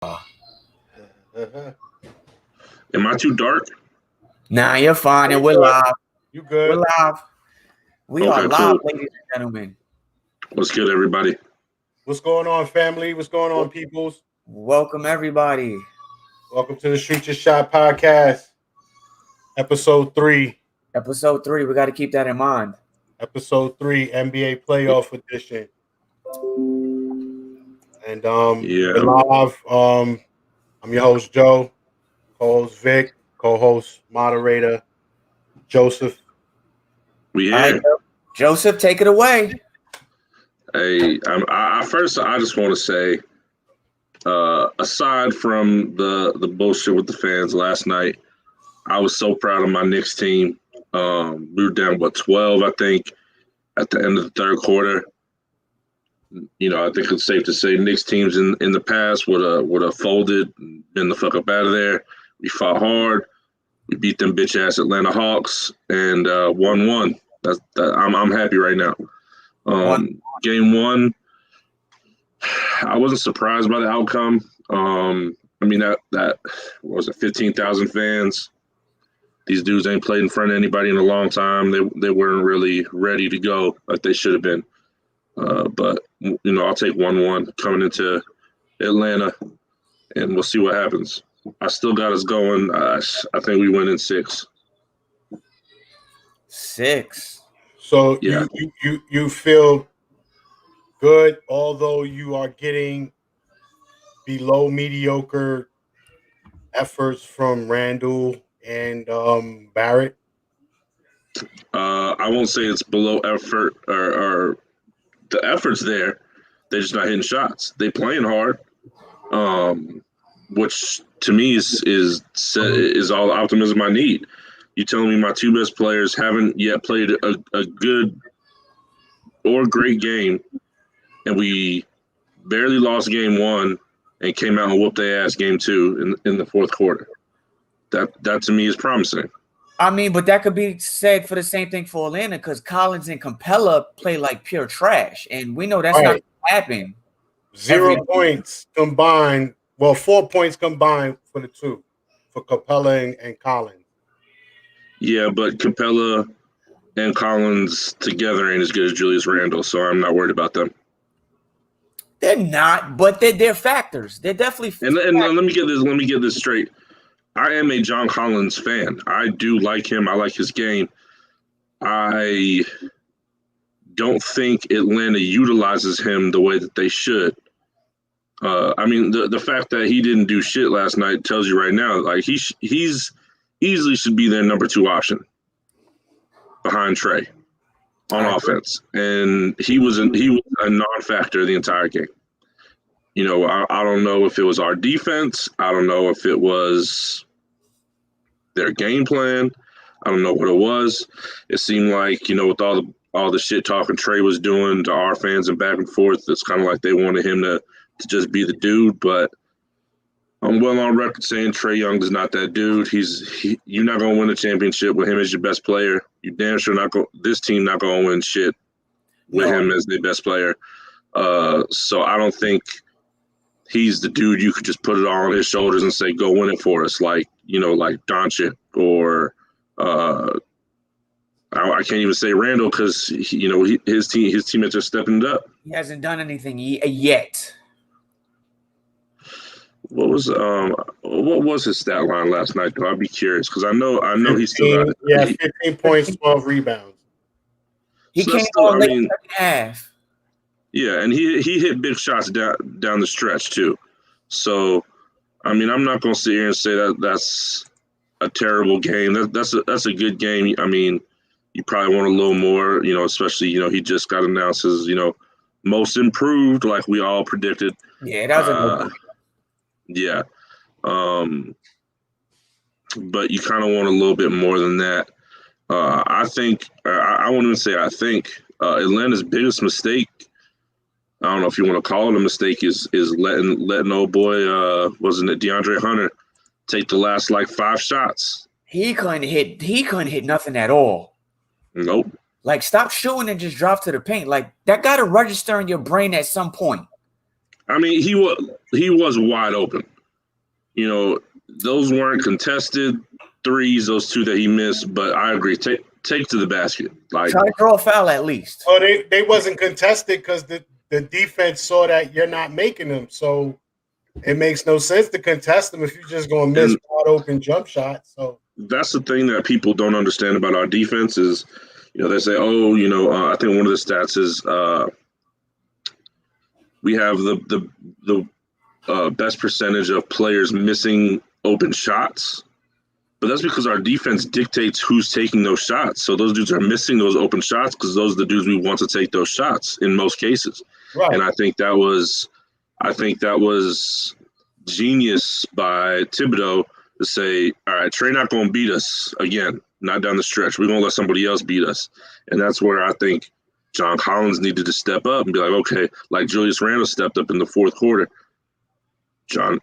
Am I too dark? Nah, you're fine, and we're live. You good? We're live. We are Okay, live, cool. ladies and gentlemen. What's good, everybody? What's going on, family? What's going on, peoples? Welcome, everybody. Welcome to the Shoot Your Shot podcast, episode 3. Episode 3. We got to keep that in mind. Episode 3, NBA playoff edition. And we're live. I'm your host, Joe, co-host Vic, co-host, moderator, Joseph. We All here. right, Joseph, take it away. Hey, first, I just want to say, aside from the bullshit with the fans last night, I was so proud of my Knicks team. We were down 12, I think, at the end of the third quarter. You know, I think it's safe to say Knicks teams in the past would have folded and been the fuck up out of there. We fought hard. We beat them bitch ass Atlanta Hawks and 1-1. I'm happy right now. Game 1, I wasn't surprised by the outcome. I mean that what was it, 15,000 fans. These dudes ain't played in front of anybody in a long time. They weren't really ready to go like they should have been. But you know, I'll take 1-1 coming into Atlanta, and we'll see what happens. I still got us going. I think we win in 6. 6. So yeah. you feel good, although you are getting below mediocre efforts from Randall and Barrett. I won't say it's below effort or the effort's there. They're just not hitting shots. They playing hard, which to me is all the optimism I need. You telling me my 2 best players haven't yet played a good or great game, and we barely lost game 1 and came out and whooped their ass game 2 in the fourth quarter. That to me is promising. I mean, but that could be said for the same thing for Atlanta because Collins and Capella play like pure trash, and we know that's not going to happen. 0 points combined. Well, 4 points combined for the 2, for Capella and Collins. Yeah, but Capella and Collins together ain't as good as Julius Randle, so I'm not worried about them. They're not, but they're factors. They're definitely factors. And let me get this straight. I am a John Collins fan. I do like him. I like his game. I don't think Atlanta utilizes him the way that they should. I mean, the fact that he didn't do shit last night tells you right now, like he's easily should be their number 2 option behind Trey on offense, and he was a non-factor the entire game. You know, I don't know if it was our defense. I don't know if it was their game plan. I don't know what it was. It seemed like, you know, with all the shit talking Trey was doing to our fans and back and forth, it's kind of like they wanted him to just be the dude. But I'm well on record saying Trae Young is not that dude. You're not gonna win a championship with him as your best player. You damn sure this team not gonna win shit with him as their best player. So I don't think he's the dude you could just put it all on his shoulders and say, go win it for us, like, you know, like Doncic or I can't even say Randall because you know his teammates are stepping it up. He hasn't done anything yet. What was his stat line last night? Though I'd be curious because I know he still got 15 points, 12 rebounds. He came on late in the second half. Yeah, and he hit big shots down the stretch too. So, I mean, I'm not gonna sit here and say that's a terrible game. That's a good game. I mean, you probably want a little more, you know, especially, you know, he just got announced as, you know, most improved, like we all predicted. Yeah, that was a good one. Yeah. But you kind of want a little bit more than that. I think, I won't even say I think, Atlanta's biggest mistake, I don't know if you want to call it a mistake, is letting old boy, wasn't it DeAndre Hunter, take the last like 5 shots. He couldn't hit nothing at all. Nope. Like, stop shooting and just drop to the paint. Like, that got to register in your brain at some point. I mean, he was wide open. You know, those weren't contested threes, those two that he missed. But I agree. Take to the basket. Like, try to draw a foul at least. Oh, they wasn't contested because the defense saw that you're not making them. So it makes no sense to contest them if you're just going to miss wide open jump shots. So that's the thing that people don't understand about our defense is, you know, they say, oh, you know, I think one of the stats is we have the best percentage of players missing open shots. But that's because our defense dictates who's taking those shots. So those dudes are missing those open shots because those are the dudes we want to take those shots in most cases. right. And I think that was genius by Thibodeau to say, all right, Trey not going to beat us again, not down the stretch. We're going to let somebody else beat us. And that's where I think John Collins needed to step up and be like, okay, like Julius Randle stepped up in the fourth quarter. John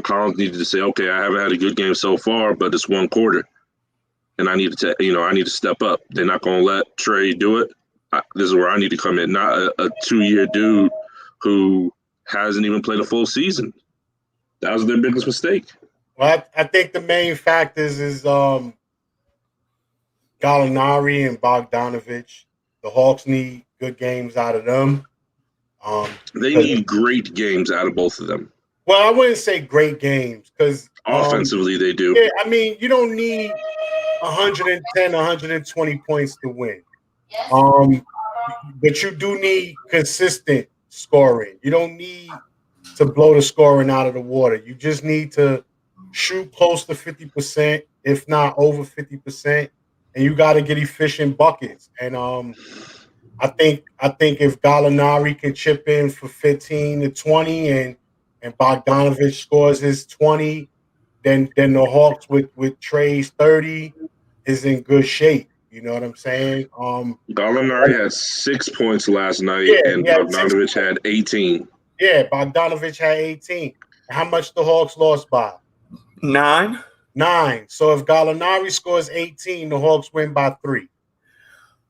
Collins needed to say, okay, I haven't had a good game so far, but it's one quarter, and I need to step up. They're not going to let Trey do it. This is where I need to come in, not a 2-year dude who hasn't even played a full season. That was their biggest mistake. Well, I think the main factors is Gallinari and Bogdanovich. The Hawks need good games out of them. They need great games out of both of them. Well, I wouldn't say great games because offensively they do. Yeah, I mean, you don't need 110, 120 points to win. But you do need consistent scoring. You don't need to blow the scoring out of the water. You just need to shoot close to 50%, if not over 50%, and you got to get efficient buckets. And I think if Gallinari can chip in for 15 to 20 and Bogdanovich scores his 20, then the Hawks with Trey's 30 is in good shape. You know what I'm saying? Gallinari had 6 points last night, and Bogdanovich had 18. Yeah, Bogdanovich had 18. How much the Hawks lost by? 9. So if Gallinari scores 18, the Hawks win by 3.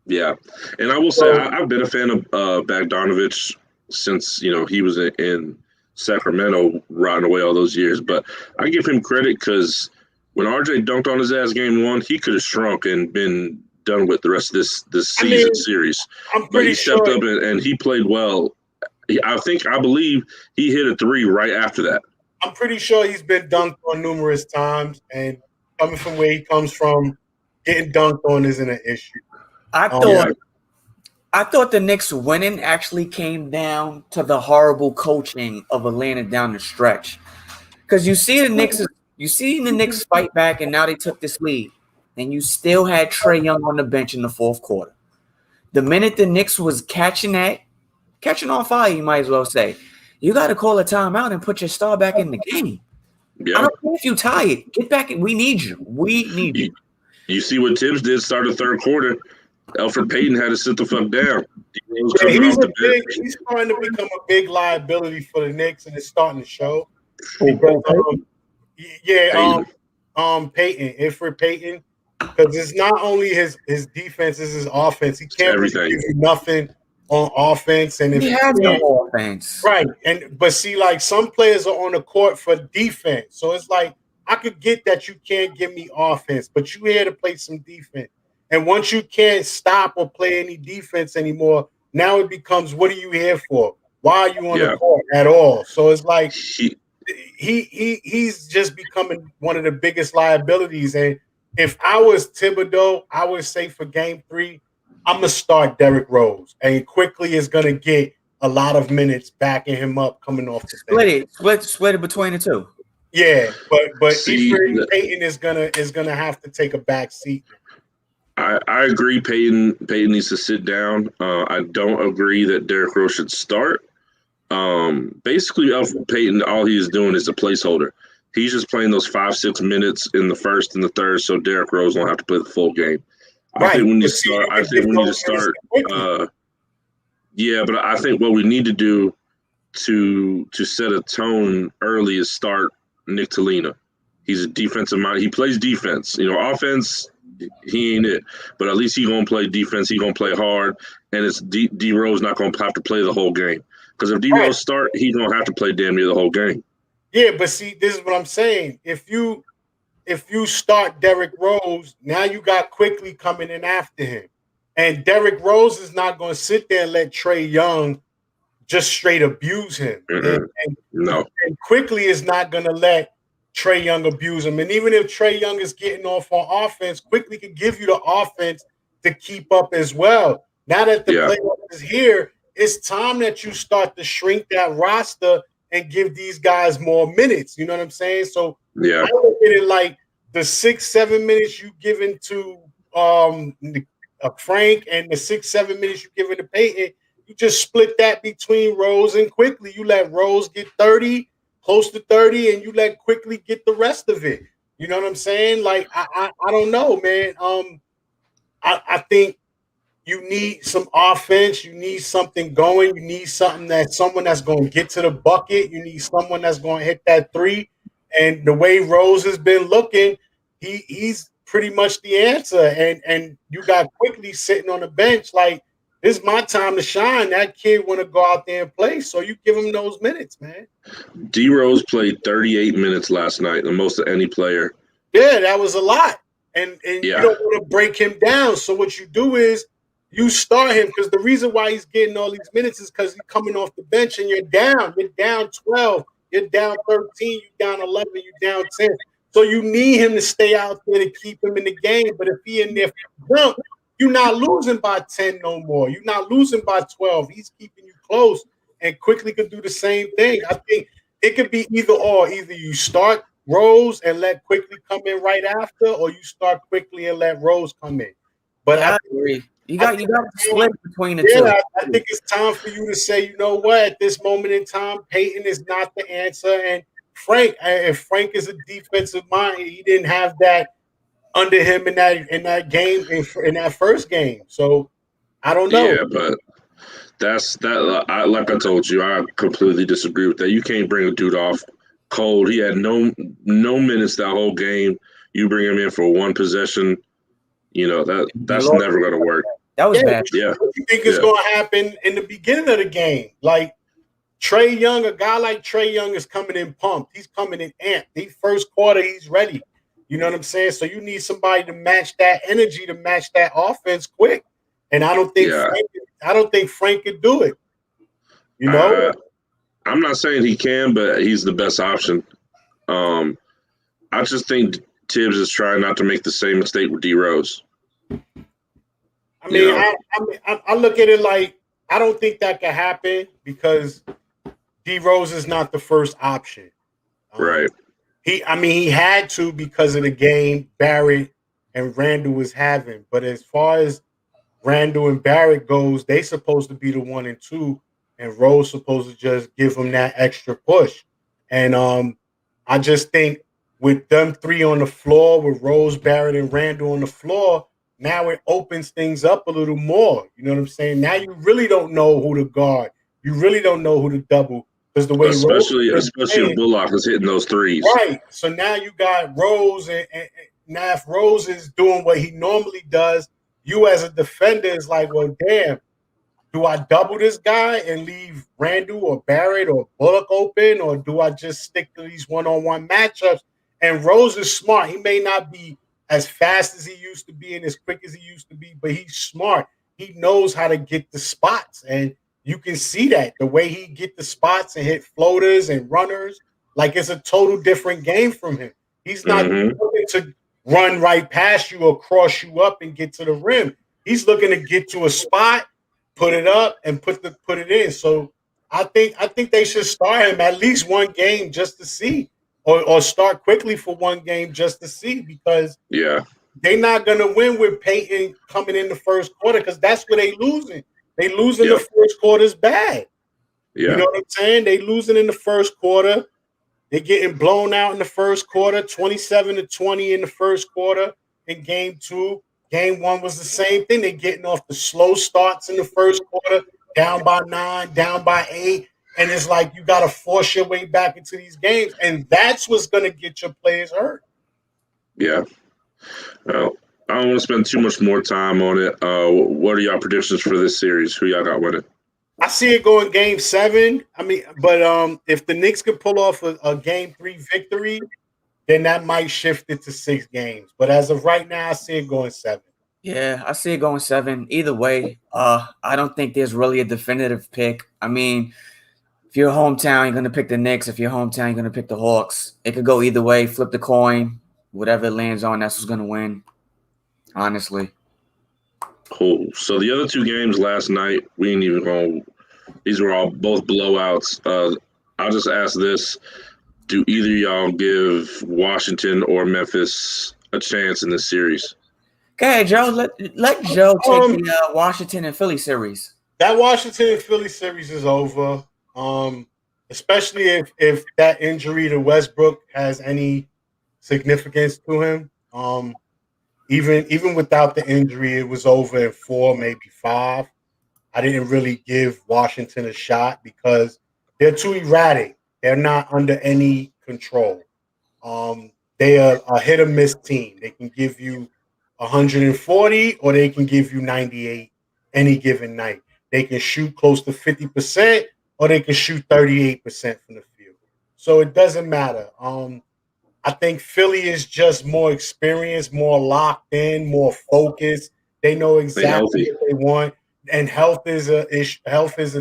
Yeah, and I will say I've been a fan of Bogdanovich since he was in Sacramento rotting away all those years. But I give him credit because when RJ dunked on his ass game 1, he could have shrunk and been done with the rest of this series. But he stepped up and he played well. I believe he hit a 3 right after that. I'm pretty sure he's been dunked on numerous times, and coming from where he comes from, getting dunked on isn't an issue. I thought the Knicks winning actually came down to the horrible coaching of Atlanta down the stretch. Because you see the Knicks fight back, and now they took this lead, and you still had Trae Young on the bench in the fourth quarter. The minute the Knicks was catching on fire, you might as well say, you got to call a timeout and put your star back in the game. Yeah. I don't care if you're tired. Get back. We need you. You. You see what Tibbs did start the third quarter. Elfrid Payton had to sit the fuck down. He's starting to become a big liability for the Knicks, and it's starting to show. Payton, Elfrid Payton, because it's not only his defense, it's his offense. He can't really give you nothing on offense, and he has no offense, right? But see, like some players are on the court for defense, so it's like I could get that you can't give me offense, but you here to play some defense. And once you can't stop or play any defense anymore, now it becomes, what are you here for? Why are you on the court at all? So it's like he's just becoming one of the biggest liabilities. And if I was Thibodeau, I would say for game 3, I'm gonna start Derrick Rose, and quickly is gonna get a lot of minutes backing him up coming off the bench. Split it between the two. Yeah, but Payton is gonna have to take a back seat. I agree. Payton needs to sit down. I don't agree that Derrick Rose should start. Basically, Elfrid Payton, all he is doing is a placeholder. He's just playing those 5-6 minutes in the first and the third, so Derrick Rose won't have to play the full game. I think we need to start. But I think what we need to do to set a tone early is start Nick Talina. He's a defensive mind. He plays defense. Offense, he ain't it. But at least he gonna play defense. He gonna play hard, and it's D Rose not gonna have to play the whole game. Because if D-Rose start, he's going to have to play damn near the whole game. Yeah, but see, this is what I'm saying. If you start Derrick Rose, now you got Quickly coming in after him. And Derrick Rose is not going to sit there and let Trae Young just straight abuse him. No. And Quickly is not going to let Trae Young abuse him. And even if Trae Young is getting off on offense, Quickly can give you the offense to keep up as well. Now that the playoff is here, it's time that you start to shrink that roster and give these guys more minutes. You know what I'm saying? So I look at it like the 6-7 minutes you giving to Frank and the 6-7 minutes you giving to Peyton, you just split that between Rose and Quickly. You let Rose get 30, close to 30, and you let Quickly get the rest of it. You know what I'm saying? Like I don't know, man. I think you need some offense. You need something going. You need someone that's going to get to the bucket. You need someone that's going to hit that three. And the way Rose has been looking, he's pretty much the answer. And you got Quickly sitting on the bench like, this is my time to shine. That kid want to go out there and play, so you give him those minutes, man. D Rose played 38 minutes last night, the most of any player. Yeah, that was a lot. And you don't want to break him down. So what you do is you start him, because the reason why he's getting all these minutes is because he's coming off the bench and you're down. You're down 12. You're down 13. You're down 11. You're down 10. So you need him to stay out there to keep him in the game. But if he in there for jump, you're not losing by 10 no more. You're not losing by 12. He's keeping you close, and Quickly could do the same thing. I think it could be either or. Either you start Rose and let Quickly come in right after, or you start Quickly and let Rose come in. But I agree. You got to split between the two. I think it's time for you to say, you know what, at this moment in time, Peyton is not the answer. And if Frank is a defensive mind, he didn't have that under him in that game in that first game. So I don't know. Yeah, but that's that. Like I told you, I completely disagree with that. You can't bring a dude off cold. He had no minutes that whole game. You bring him in for one possession. You know that's never going to work. That was bad. Yeah. What do you think is going to happen in the beginning of the game? Like Trae Young, a guy like Trae Young is coming in pumped. He's coming in amped. The first quarter, he's ready. You know what I'm saying? So you need somebody to match that energy, to match that offense quick. And I don't think Frank could do it. You know? I'm not saying he can, but he's the best option. I just think Tibbs is trying not to make the same mistake with D Rose. I mean, I look at it like I don't think that could happen because D Rose is not the first option. Right. He had to because of the game Barrett and Randall was having. But as far as Randall and Barrett goes, they supposed to be the 1 and 2, and Rose supposed to just give them that extra push. And I just think with them three on the floor, with Rose, Barrett, and Randall on the floor, now it opens things up a little more. You know what I'm saying? Now you really don't know who to guard. You really don't know who to double. Because the way especially if Bullock is hitting those threes. Right. So now you got Rose, and now if Rose is doing what he normally does, you as a defender is like, well, damn, do I double this guy and leave Randall or Barrett or Bullock open, or do I just stick to these one-on-one matchups? And Rose is smart. He may not be as fast as he used to be and as quick as he used to be, but he's smart. He knows how to get the spots, and you can see that the way he get the spots and hit floaters and runners, like it's a total different game from him. He's not looking to run right past you or cross you up and get to the rim. He's looking to get to a spot, put it up, and put it in. So I think they should start him at least one game just to see, or start Quickly for one game just to see, because they're not gonna win with Peyton coming in the first quarter, because that's where they losing. They losing the first quarter's bad. Yeah. You know what I'm saying? They losing in the first quarter. They're getting blown out in the first quarter, 27-20 in the first quarter in game 2. Game 1 was the same thing. They're getting off the slow starts in the first quarter, down by 9, down by 8. And it's like you got to force your way back into these games. And that's what's going to get your players hurt. Yeah. Well, I don't want to spend too much more time on it. What are y'all predictions for this series? Who y'all got winning? I see it going game 7. I mean, but if the Knicks could pull off a game 3 victory, then that might shift it to 6 games. But as of right now, I see it going 7. Yeah, I see it going 7. Either way, I don't think there's really a definitive pick. I mean, if you're hometown, you're gonna pick the Knicks. If you're hometown, you're gonna pick the Hawks. It could go either way. Flip the coin. Whatever it lands on, that's what's gonna win. Honestly. Cool. So the other 2 games last night, we ain't even going. These were all both blowouts. I'll just ask this: do either of y'all give Washington or Memphis a chance in this series? Go ahead, Joe. Let Joe take the Washington and Philly series. That Washington and Philly series is over. Especially if that injury to Westbrook has any significance to him. Even without the injury, it was over in 4, maybe 5. I didn't really give Washington a shot because they're too erratic. They're not under any control. They are a hit or miss team. They can give you 140 or they can give you 98 any given night. They can shoot close to 50% or they can shoot 38% from the field. So it doesn't matter. I think Philly is just more experienced, more locked in, more focused. They know exactly what they want, and health is a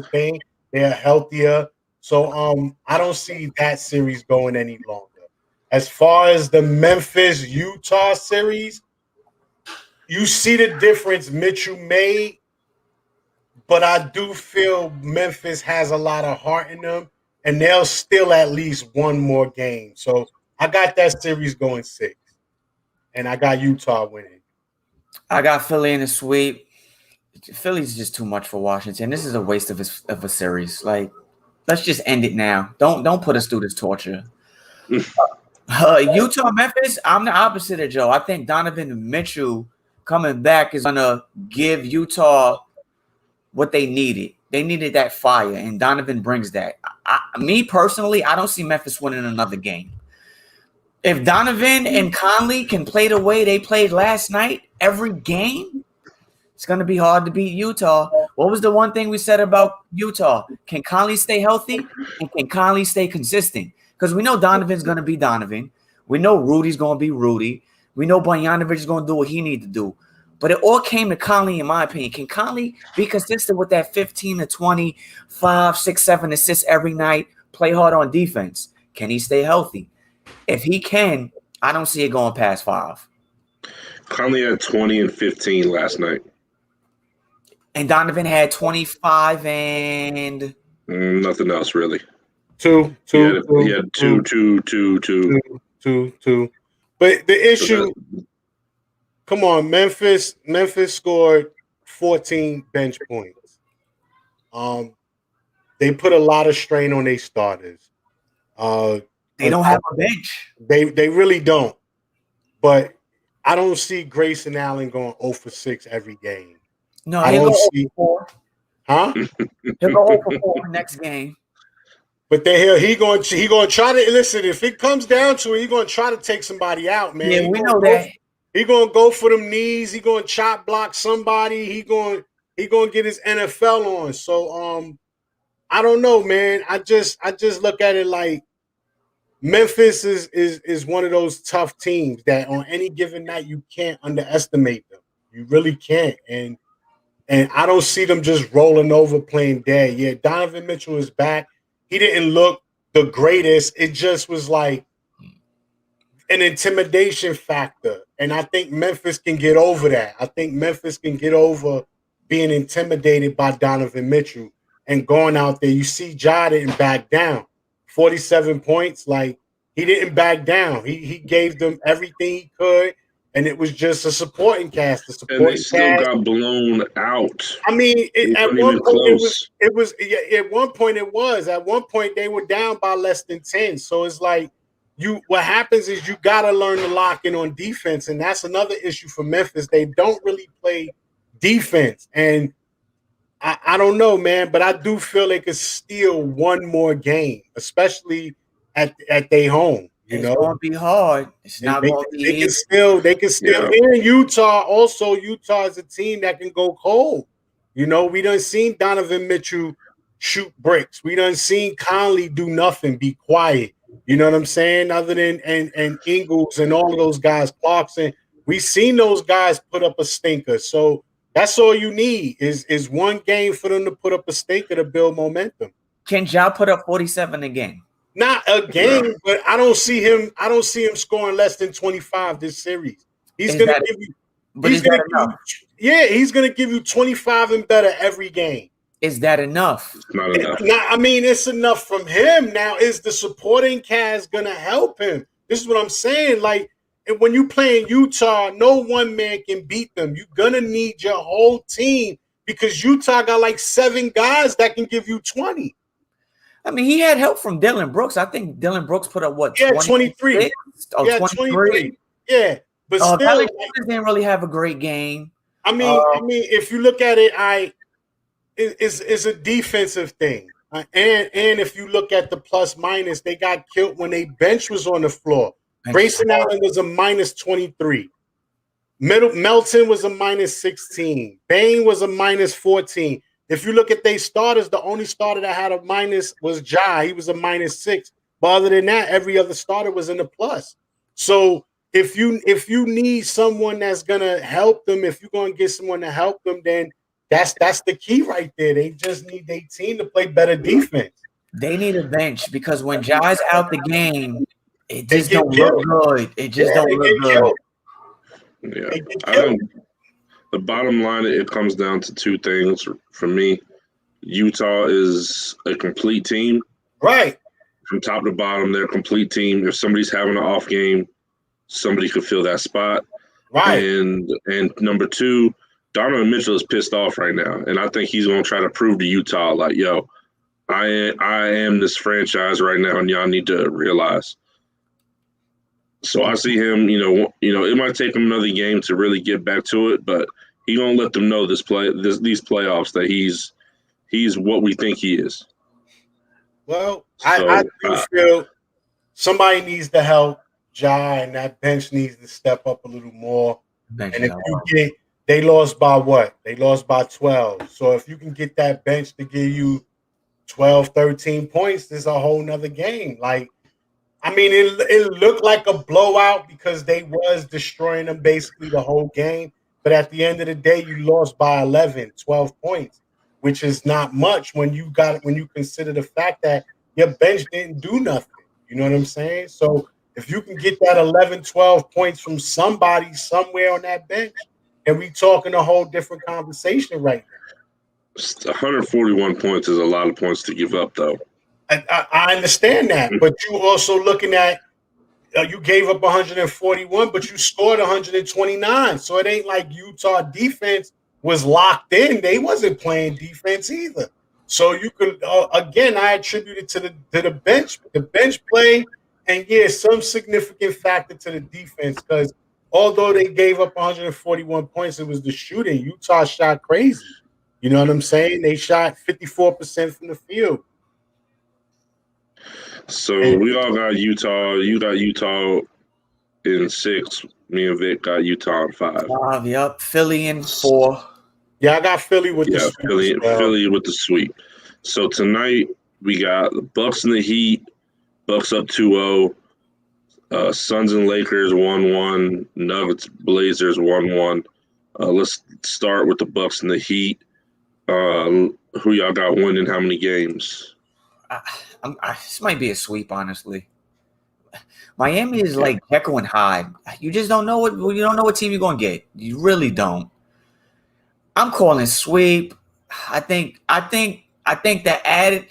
thing. They're healthier, so I don't see that series going any longer. As far as the Memphis Utah series, you see the difference Mitchell made, but I do feel Memphis has a lot of heart in them, and they'll still at least one more game. So I got that series going 6, and I got Utah winning. I got Philly in the sweep. Philly's just too much for Washington. This is a waste of a series. Like, let's just end it now. Don't put us through this torture. Utah, Memphis. I'm the opposite of Joe. I think Donovan Mitchell coming back is gonna give Utah what they needed. They needed that fire, and Donovan brings that. Me personally, I don't see Memphis winning another game. If Donovan and Conley can play the way they played last night every game, it's going to be hard to beat Utah. What was the one thing we said about Utah? Can Conley stay healthy? And can Conley stay consistent? Because we know Donovan's going to be Donovan. We know Rudy's going to be Rudy. We know Bogdanovic is going to do what he needs to do. But it all came to Conley, in my opinion. Can Conley be consistent with that 15 to 20, 5, 6, 7 assists every night, play hard on defense? Can he stay healthy? If he can, I don't see it going past 5. Conley had 20 and 15 last night. And Donovan had 25 and nothing else really. Two. He had two. But the issue, come on, Memphis scored 14 bench points. They put a lot of strain on their starters. They don't have a bench. They really don't. But I don't see Grayson Allen going 0 for 6 every game. No, he'll go 0 for 4. Huh? He'll go 0 for 4 next game. But then he going to try to listen. If it comes down to it, he's going to try to take somebody out, man. Yeah, we know that. He going to go for them knees. He going to chop block somebody. He going to get his NFL on. So I don't know, man. I just look at it like Memphis is one of those tough teams that on any given night you can't underestimate them. You really can't. And I don't see them just rolling over playing dead. Yeah, Donovan Mitchell is back. He didn't look the greatest. It just was like an intimidation factor. And I think Memphis can get over that. I think Memphis can get over being intimidated by Donovan Mitchell and going out there. You see Ja didn't back down. 47 points, like he didn't back down. He gave them everything he could, and it was just a supporting cast. And they still got blown out. I mean, at one point it was. At one point it was. At one point they were down by less than 10. So it's like what happens is you got to learn to lock in on defense, and that's another issue for Memphis. They don't really play defense, and I don't know, man, but I do feel they could steal one more game, especially at their home. It's going to be hard. It's not going to be easy. They can still in Utah. Also, Utah is a team that can go cold. We done seen Donovan Mitchell shoot bricks. We done seen Conley do nothing, be quiet. You know what I'm saying? Other than and Ingles and all of those guys, Clarkson, we seen those guys put up a stinker. So that's all you need is one game for them to put up a stinker to build momentum. Can Ja put up 47 again? Not a game, but I don't see him scoring less than 25 this series. He's gonna give you. He's gonna he's gonna give you 25 and better every game. Is that enough? It's not enough. I mean, it's enough from him. Now, is the supporting cast gonna help him? This is what I'm saying. Like, when you play in Utah, no one man can beat them. You're gonna need your whole team because Utah got like 7 guys that can give you 20. I mean, he had help from Dylan Brooks. I think Dylan Brooks put up what? Yeah, 23. Oh, yeah, 23. Yeah, but still, Alex didn't really have a great game. I mean, if you look at it, it's a defensive thing. And if you look at the plus minus, they got killed when they bench was on the floor. Grayson Allen was a minus 23. Melton was a minus 16. Bain was a minus 14. If you look at their starters, the only starter that had a minus was Ja. He was a minus 6. But other than that, every other starter was in the plus. So if you need someone that's gonna help them, if you're gonna get someone to help them, then that's the key right there. They just need their team to play better defense. They need a bench because when Ja's out the game, it just don't look good. It just don't look good. Yeah, I think the bottom line, it comes down to 2 things for me. Utah is a complete team. Right. From top to bottom, they're a complete team. If somebody's having an off game, somebody could fill that spot. Right. And number 2, Donovan Mitchell is pissed off right now. And I think he's going to try to prove to Utah, like, yo, I am this franchise right now, and y'all need to realize. So I see him, it might take him another game to really get back to it, but he's gonna let them know these playoffs that he's what we think he is. Well, I do feel somebody needs to help Ja, and that bench needs to step up a little more. And if you get, they lost by what? They lost by 12. So if you can get that bench to give you 12, 13 points, there's a whole nother game. Like, I mean, it looked like a blowout because they was destroying them basically the whole game. But at the end of the day, you lost by 11, 12 points, which is not much when you consider the fact that your bench didn't do nothing. You know what I'm saying? So if you can get that 11, 12 points from somebody somewhere on that bench, and we talking a whole different conversation right now. 141 points is a lot of points to give up, though. I understand that, but you also looking at you gave up 141, but you scored 129. So it ain't like Utah defense was locked in. They wasn't playing defense either. So you could again, I attribute it to the bench play, and some significant factor to the defense because although they gave up 141 points, it was the shooting. Utah shot crazy. You know what I'm saying? They shot 54% from the field. So we all got Utah. You got Utah in 6. Me and Vic got Utah in 5. Yep. Philly in 4. Yeah, I got Philly with the sweep. Philly with the sweep. So tonight we got the Bucks and the Heat. Bucks up 2-0. Suns and Lakers 1-1. Nuggets Blazers 1-1. Let's start with the Bucks and the Heat. Who y'all got winning how many games? This might be a sweep, honestly. Miami is like Jekyll and Hyde. You just don't know what team you're gonna get. You really don't. I'm calling sweep. I think that added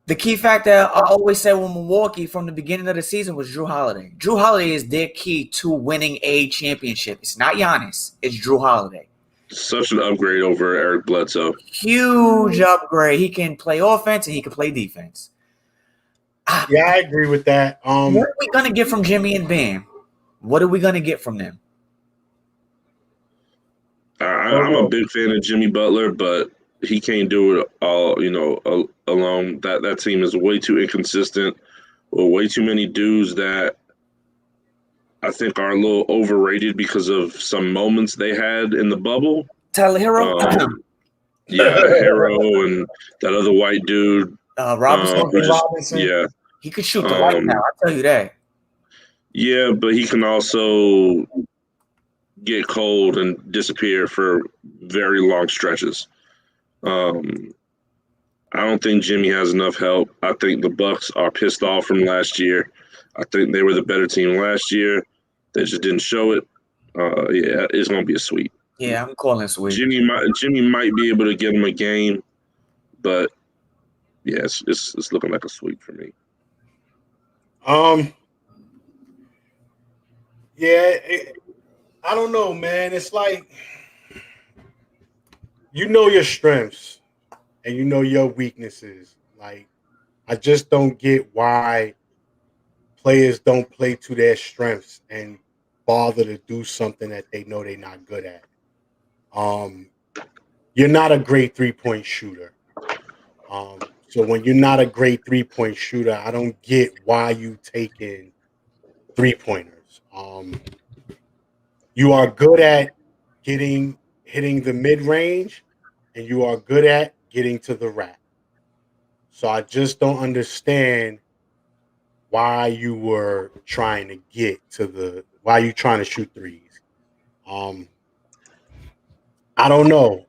the key factor I always said with Milwaukee from the beginning of the season was Drew Holiday. Drew Holiday is their key to winning a championship. It's not Giannis. It's Drew Holiday. Such an upgrade over Eric Bledsoe. Huge upgrade. He can play offense and he can play defense. Yeah, I agree with that. What are we going to get from Jimmy and Bam? What are we going to get from them? I'm a big fan of Jimmy Butler, but he can't do it all, alone. That team is way too inconsistent, with way too many dudes that I think are a little overrated because of some moments they had in the bubble. Tyler Hero. Yeah, Harrow and that other white dude. Robinson. Yeah. He could shoot the light now. I'll tell you that. Yeah, but he can also get cold and disappear for very long stretches. I don't think Jimmy has enough help. I think the Bucks are pissed off from last year. I think they were the better team last year. They just didn't show it. Yeah, it's gonna be a sweep. Yeah, I'm calling sweep. Jimmy might be able to get him a game, but yeah, it's looking like a sweep for me. Yeah, I don't know, man. It's like you know your strengths and you know your weaknesses. Like I just don't get why players don't play to their strengths and bother to do something that they know they're not good at. You're not a great 3-point shooter. So when you're not a great 3-point shooter, I don't get why you taking 3-pointers. You are good at hitting the mid range, and you are good at getting to the rack. So I just don't understand why you were trying to why you trying to shoot threes. I don't know.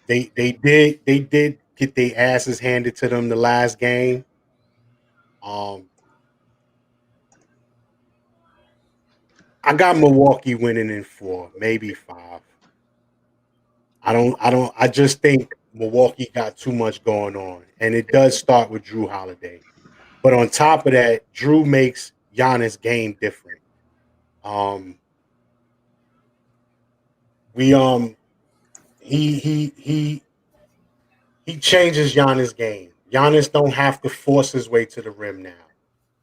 They did get their asses handed to them the last game. I got Milwaukee winning in 4, maybe 5. I just think Milwaukee got too much going on. And it does start with Drew Holiday. But on top of that, Drew makes Giannis' game different. He changes Giannis' game. Giannis don't have to force his way to the rim now.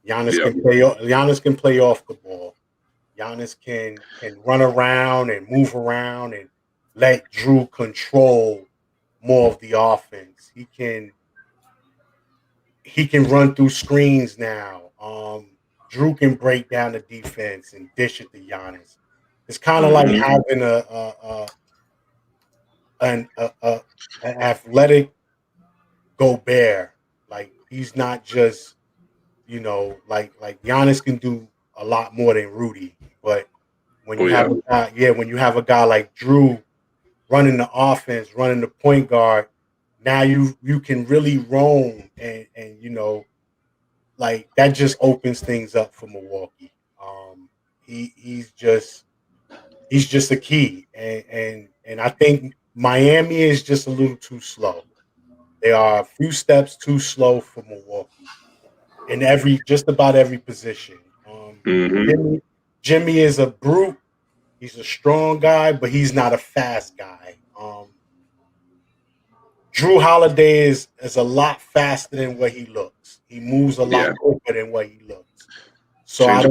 Giannis can play off the ball. Giannis can run around and move around and let Drew control more of the offense. He can run through screens now. Drew can break down the defense and dish it to Giannis. It's kind of like having an athletic Gobert. Like he's not just like Giannis can do a lot more than Rudy, but when you have a guy like Drew running the offense, running the point guard, now you can really roam and like that just opens things up for Milwaukee. He's just a key, and I think Miami is just a little too slow. They are a few steps too slow for Milwaukee in just about every position. Jimmy is a brute. He's a strong guy, but he's not a fast guy. Drew Holiday is a lot faster than what he looks. He moves a lot quicker than what he looks. So I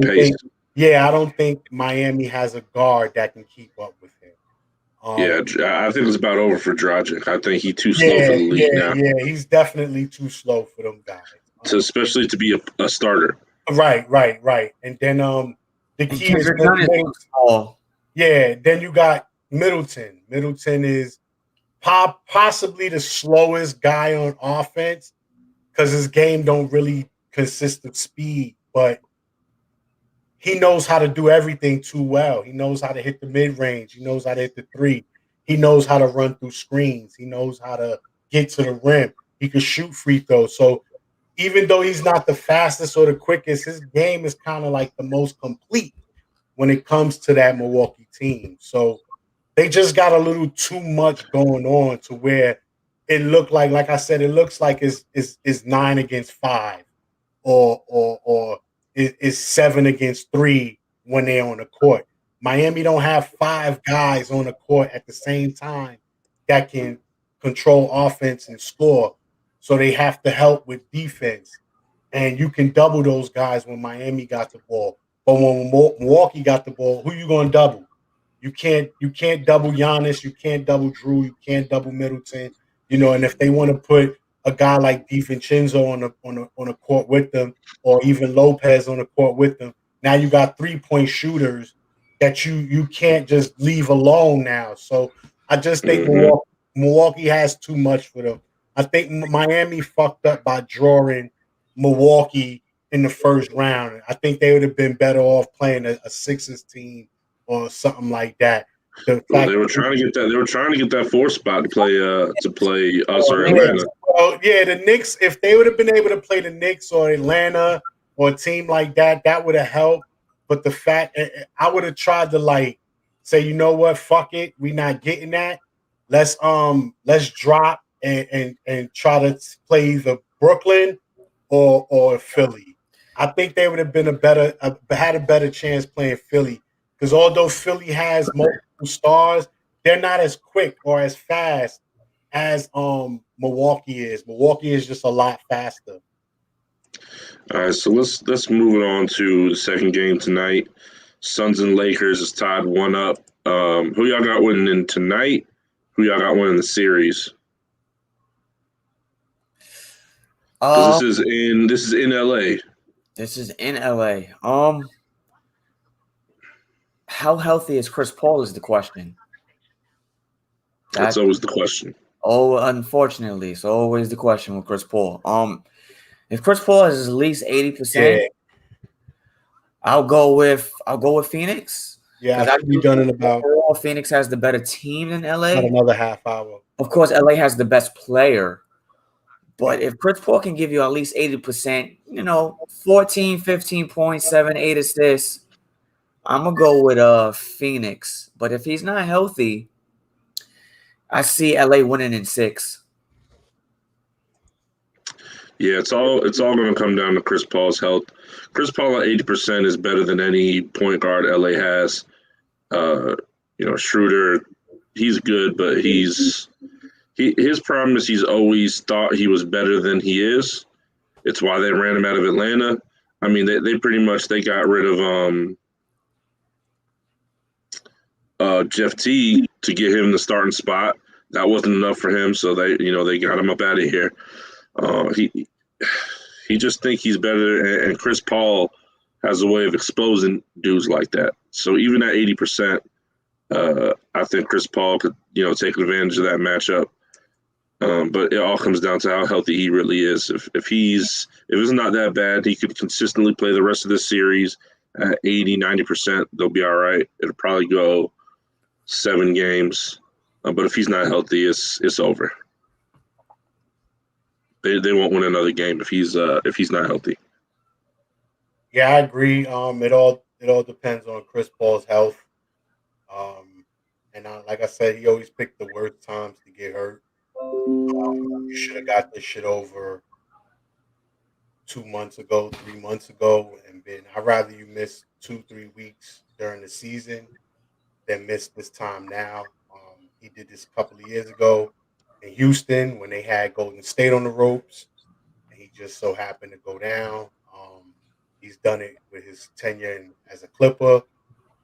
don't think Miami has a guard that can keep up with him. I think it's about over for Dragic. I think he's too slow for the league now. Yeah, he's definitely too slow for them guys. Especially to be a starter. Right. And then the key is Middleton. Then you got Middleton. Middleton is possibly the slowest guy on offense because his game don't really consist of speed, but he knows how to do everything too well. He knows how to hit the mid-range. He knows how to hit the three. He knows how to run through screens. He knows how to get to the rim. He can shoot free throws. So even though he's not the fastest or the quickest, his game is kind of like the most complete when it comes to that Milwaukee team. So they just got a little too much going on to where it looked like I said, it looks like it's 9 against 5 or is 7 against 3 when they're on the court. Miami don't have 5 guys on the court at the same time that can control offense and score. So they have to help with defense. And you can double those guys when Miami got the ball. But when Milwaukee got the ball, who you going to double? You can't double Giannis. You can't double Drew. You can't double Middleton. And if they want to put a guy like DiVincenzo on a court with them, or even Lopez on the court with them, now you got 3-point shooters that you can't just leave alone now. So I just think Milwaukee has too much for them. I think Miami fucked up by drawing Milwaukee in the first round. I think they would have been better off playing a Sixers team or something like that. Well, they were trying to get that. They were trying to get that 4th spot to play us or Knicks. Atlanta. Well, yeah, the Knicks. If they would have been able to play the Knicks or Atlanta or a team like that, that would have helped. But the fact, I would have tried to like say, you know what, fuck it, we not getting that. Let's drop and try to play either Brooklyn or Philly. I think they would have been had a better chance playing Philly because although Philly has multiple stars, they're not as quick or as fast as Milwaukee is. Milwaukee is just a lot faster. All right, so let's move it on to the second game tonight. Suns and Lakers is tied 1-1. Who y'all got winning tonight? Who y'all got winning the series? This is in LA. This is in LA. How healthy is Chris Paul is the question. That's always the question. Oh, unfortunately, it's always the question with Chris Paul. If Chris Paul is at least 80%, I'll go with Phoenix. Yeah, I should be done in about. Phoenix has the better team than LA. About another half hour. Of course, LA has the best player. But if Chris Paul can give you at least 80%, 14, 15 points, 7, 8 assists, I'm going to go with Phoenix. But if he's not healthy, I see LA winning in 6. Yeah, it's all going to come down to Chris Paul's health. Chris Paul at 80% is better than any point guard LA has. Schroeder, he's good, but his problem is he's always thought he was better than he is. It's why they ran him out of Atlanta. I mean, they pretty much got rid of Jeff T to get him the starting spot. That wasn't enough for him, so they got him up out of here. He just think he's better, and Chris Paul has a way of exposing dudes like that. So even at 80%, I think Chris Paul could take advantage of that matchup. But it all comes down to how healthy he really is. If it's not that bad, he could consistently play the rest of this series at 80, 90%. They'll be all right. It'll probably go 7 games. But if he's not healthy, it's over. They won't win another game if he's not healthy. Yeah, I agree. It all depends on Chris Paul's health. Like I said, he always picked the worst times to get hurt. You should have got this shit over 2 months ago, 3 months ago, and I'd rather you miss 2-3 weeks during the season than miss this time now. He did this a couple of years ago in Houston when they had Golden State on the ropes, and he just so happened to go down. He's done it with his tenure as a Clipper,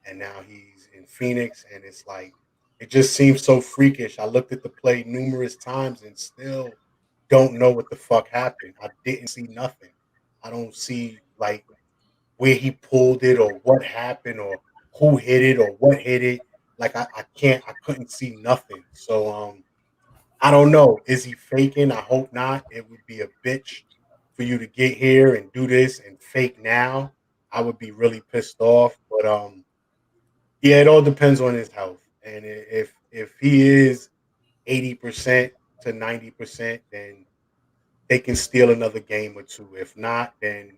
and now he's in Phoenix, and it's like it just seems so freakish. I looked at the play numerous times and still don't know what the fuck happened. I didn't see nothing. I don't see like where he pulled it or what happened or who hit it or what hit it. Like I couldn't see nothing. So I don't know. Is he faking? I hope not. It would be a bitch for you to get here and do this and fake now. I would be really pissed off. But yeah, it all depends on his health. And if he is 80% to 90%, then they can steal another game or two. If not, then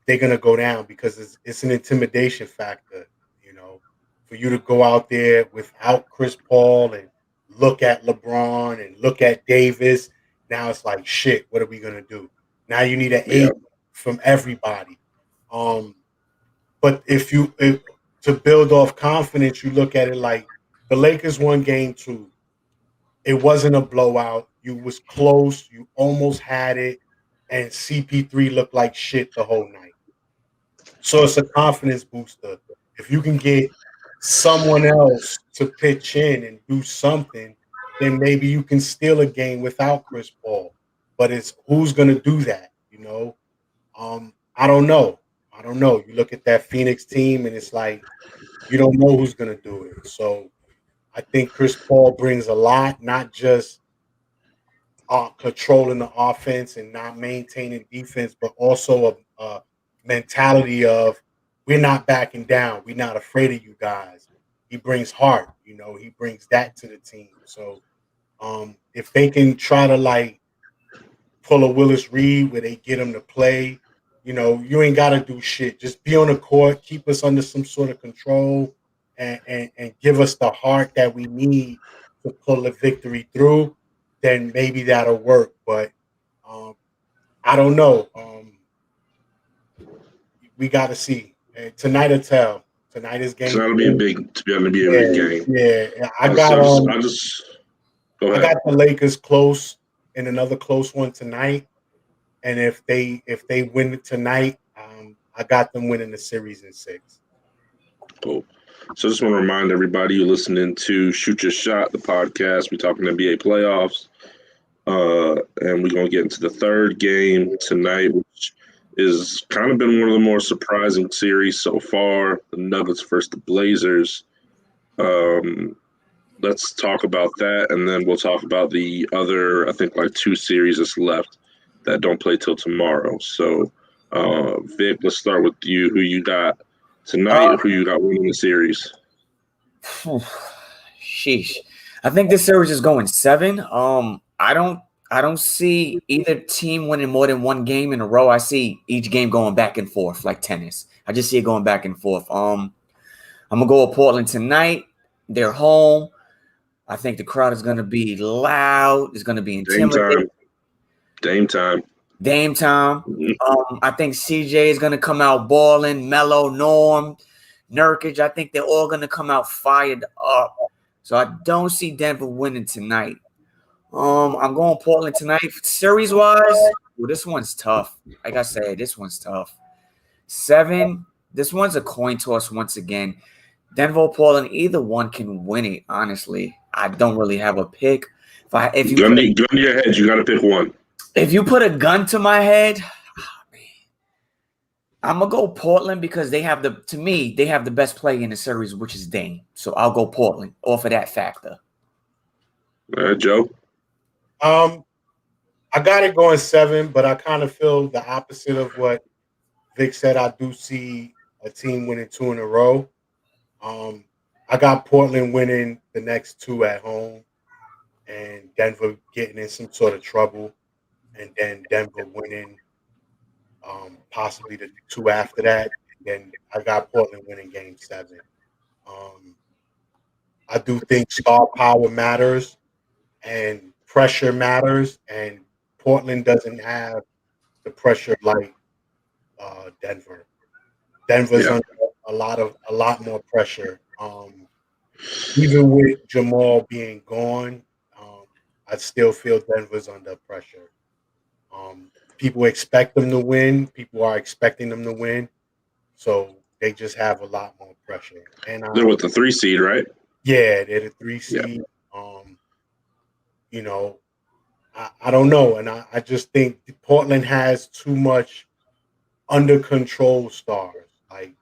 they're gonna go down because it's an intimidation factor, for you to go out there without Chris Paul and look at LeBron and look at Davis. Now it's like shit. What are we gonna do? Now you need an 8 from everybody. But if to build off confidence, you look at it like the Lakers won game 2. It wasn't a blowout. You was close. You almost had it. And CP3 looked like shit the whole night. So it's a confidence booster. If you can get someone else to pitch in and do something, then maybe you can steal a game without Chris Paul. But it's who's going to do that, I don't know. You look at that Phoenix team, and it's like you don't know who's going to do it. So I think Chris Paul brings a lot, not just controlling the offense and not maintaining defense, but also a mentality of we're not backing down. We're not afraid of you guys. He brings heart, he brings that to the team. So if they can try to like pull a Willis Reed where they get him to play, you ain't got to do shit. Just be on the court, keep us under some sort of control, and give us the heart that we need to pull the victory through. Then maybe that'll work. But I don't know. We got to see. Tonight will tell. Tonight is game. So that'll be a big game. Yeah. I got I got the Lakers close and another close one tonight. And if they win it tonight, I got them winning the series in 6. Cool. So I just want to remind everybody you're listening to Shoot Your Shot, the podcast. We're talking NBA playoffs. And we're going to get into the third game tonight, which is kind of been one of the more surprising series so far. The Nuggets versus the Blazers. Let's talk about that, and then we'll talk about the other, I think, like 2 series that's left that don't play till tomorrow. So, Vic, let's start with you. Who you got tonight? Who you got winning the series? Sheesh. I think this series is going 7. I don't see either team winning more than one game in a row. I see each game going back and forth like tennis. I just see it going back and forth. I'm gonna go with Portland tonight. They're home. I think the crowd is gonna be loud. It's gonna be intimidating. Dame time. Mm-hmm. I think CJ is gonna come out balling. Melo, Norm, Nurkic. I think they're all gonna come out fired up. So I don't see Denver winning tonight. I'm going Portland tonight. Series wise, well, this one's tough. Like I said, this one's tough. 7. This one's a coin toss once again. Denver, Portland, either one can win it. Honestly, I don't really have a pick. If you gun to your head, you got to pick one. If you put a gun to my head, I'm gonna go Portland because they have the best player in the series, which is Dame. So I'll go Portland off of that factor. Joe. I got it going 7, but I kind of feel the opposite of what Vic said. I do see a team winning 2 in a row. I got Portland winning the next 2 at home and Denver getting in some sort of trouble, and then Denver winning possibly the 2 after that. And then I got Portland winning game 7. I do think star power matters and pressure matters, and Portland doesn't have the pressure like Denver. Denver's under a lot more pressure. Even with Jamal being gone, I still feel Denver's under pressure. People expect them to win. People are expecting them to win. So they just have a lot more pressure. And they're with the 3 seed, right? Yeah, they're the 3 seed. Yeah. I don't know. And I just think Portland has too much under control stars. Like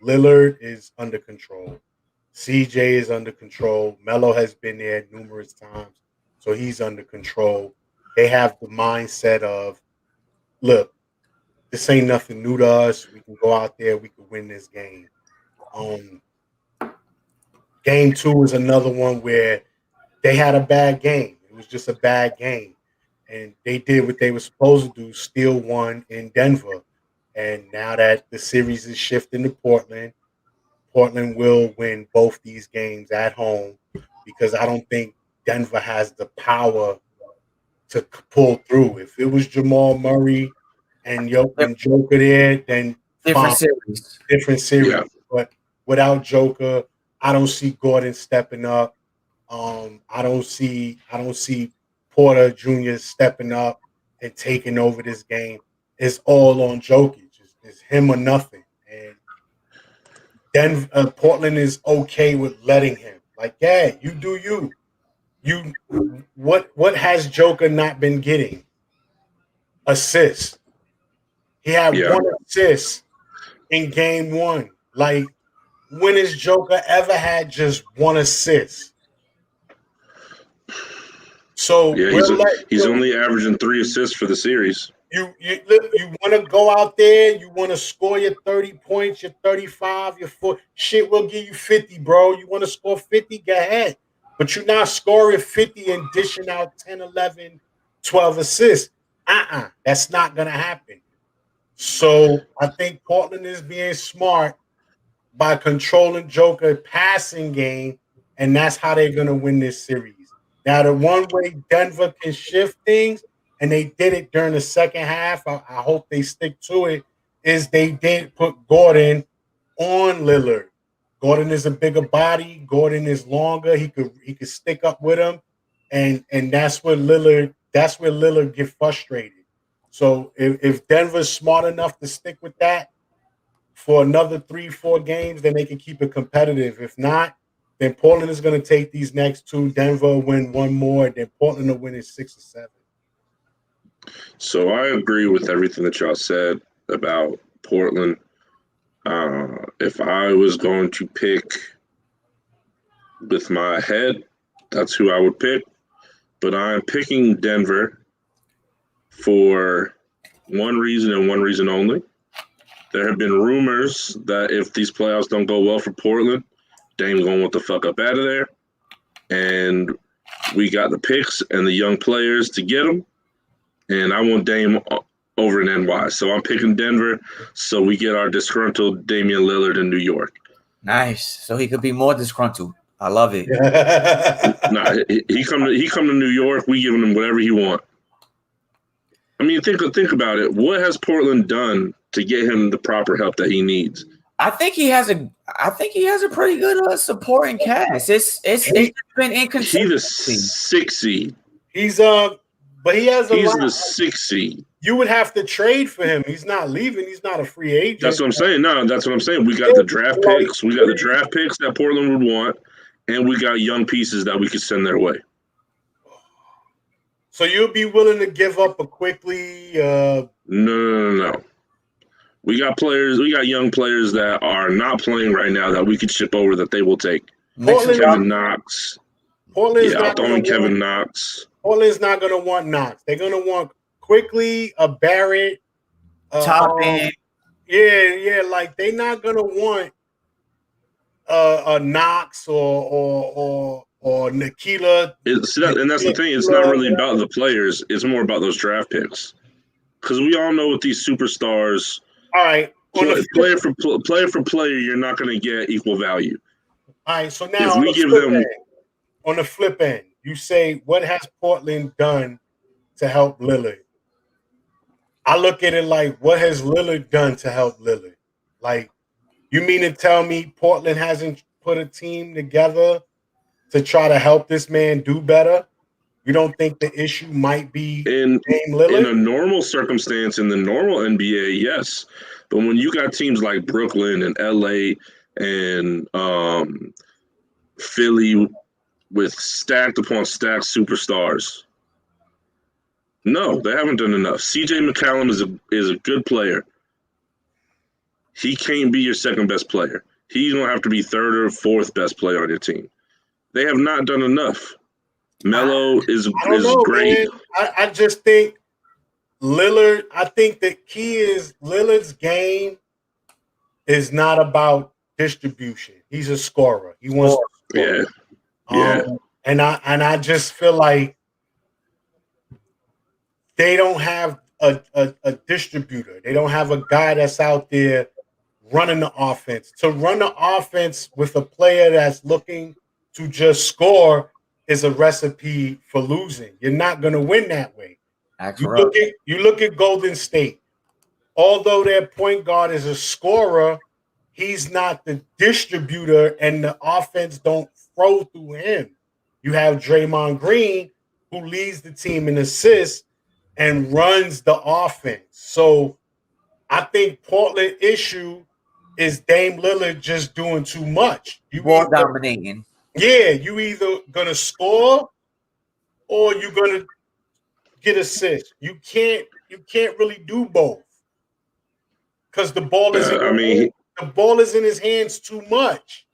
Lillard is under control. CJ is under control. Melo has been there numerous times, so he's under control. They have the mindset of, look, this ain't nothing new to us. We can go out there. We can win this game. Game 2 is another one where they had a bad game. It was just a bad game. And they did what they were supposed to do, still won in Denver. And now that the series is shifting to Portland, Portland will win both these games at home because I don't think Denver has the power to pull through. If it was Jamal Murray and Joker there, then different series. Yeah. But without Joker, I don't see Gordon stepping up. I don't see Porter Jr. stepping up and taking over this game. It's all on Jokic. It's him or nothing. And Portland is okay with letting him. Like, yeah, you do you. What has Joker not been getting? Assists. He had 1 assist in game 1. Like, when has Joker ever had just 1 assist? So Yeah, he's only averaging 3 assists for the series. You want to go out there, you want to score your 30 points, your 35, your 4 shit, we'll give you 50, bro. You want to score 50, go ahead. But you're not scoring 50 and dishing out 10, 11, 12 assists. That's not going to happen. So I think Portland is being smart by controlling Joker passing game, and that's how they're going to win this series. Now, the one way Denver can shift things, and they did it during the second half, I hope they stick to it, is they did put Gordon on Lillard. Gordon is a bigger body. Gordon is longer. He could stick up with him, and that's where Lillard get frustrated. So if Denver's smart enough to stick with that for another 3-4 games, then they can keep it competitive. If not, then Portland is going to take these next 2. Denver will win 1 more. Then Portland will win in 6 or 7. So I agree with everything that y'all said about Portland. If I was going to pick with my head, that's who I would pick. But I'm picking Denver for one reason and one reason only. There have been rumors that if these playoffs don't go well for Portland, Dame's going to want the fuck up out of there. And we got the picks and the young players to get them. And I want Dame over in NY. So I'm picking Denver so we get our disgruntled Damian Lillard in New York. Nice. So he could be more disgruntled. I love it. Nah, he come to New York, we giving him whatever he want. I mean, think about it. What has Portland done to get him the proper help that he needs? I think he has a pretty good supporting cast. It's been inconsistent. He's the 6 seed. But he has He's the 6 seed. You would have to trade for him. He's not leaving. He's not a free agent. That's what I'm saying. No, that's what I'm saying. We got the draft picks. We got the draft picks that Portland would want, and we got young pieces that we could send their way. So you'll be willing to give up a quickly? No. We got players. We got young players that are not playing right now that we could ship over that they will take. Kevin Knox. Portland's I'll throw in Kevin Knox. Portland's not going to want Knox. They're going to want quickly a Barrett. Top end. Yeah. Like they're not going to want a Knox or Nikila. And that's the thing. It's not really about the players. It's more about those draft picks. Because we all know with these superstars, all right, player for player, you're not going to get equal value. All right, so now if we give them on the flip end, you say, what has Portland done to help Lillard? I look at it like, what has Lillard done to help Lillard? Like, you mean to tell me Portland hasn't put a team together to try to help this man do better? You don't think the issue might be Dame Lillard? In a normal circumstance, in the normal NBA, yes. But when you got teams like Brooklyn and LA and Philly with stacked upon stacked superstars, no, they haven't done enough. CJ McCollum is a good player. He can't be your second best player. He's going to have to be third or fourth best player on your team. They have not done enough. Melo is great. I just think Lillard, I think the key is Lillard's game is not about distribution. He's a scorer. He wants to score. Yeah. And I just feel like they don't have a distributor. They don't have a guy that's out there running the offense. To run the offense with a player that's looking to just score is a recipe for losing. You're not going to win that way. You look at Golden State. Although their point guard is a scorer, he's not the distributor, and the offense don't flow through him. You have Draymond Green, who leads the team in assists and runs the offense. So I think Portland issue is Dame Lillard just doing too much. Ball dominating. Yeah, you either gonna score or you're gonna get assists. You can't really do both because the ball is the ball is in his hands too much.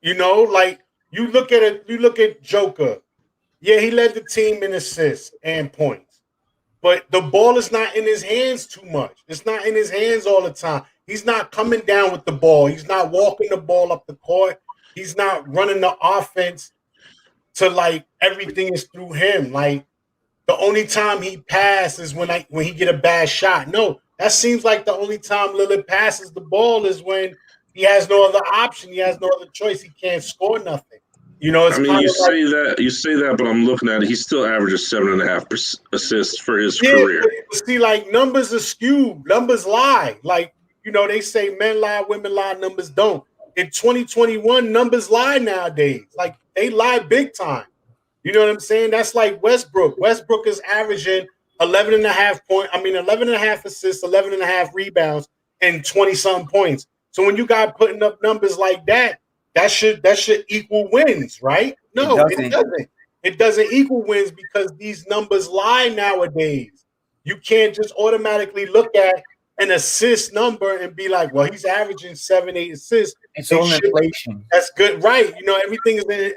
You know, like you look at Joker. Yeah, he led the team in assists and points. But the ball is not in his hands too much. It's not in his hands all the time. He's not coming down with the ball. He's not walking the ball up the court. He's not running the offense to like everything is through him. Like the only time he passes when he get a bad shot. No, that seems like the only time Lillard passes the ball is when he has no other option. He has no other choice. He can't score nothing. You know, it's I mean, kind you of like, say that, but I'm looking at it. He still averages 7.5 assists for his yeah, career. but see, like numbers are skewed. Numbers lie. Like, you know, they say men lie, women lie, numbers don't. In 2021, numbers lie nowadays. Like they lie big time. You know what I'm saying? That's like Westbrook. Westbrook is averaging 11 and a half assists, 11 and a half rebounds, and 20-something points. So when you got putting up numbers like that, that should equal wins, right? No, it doesn't. It doesn't equal wins because these numbers lie nowadays. You can't just automatically look at an assist number and be like, well, he's averaging 7, 8 assists. It's all inflation. That's good, right? You know,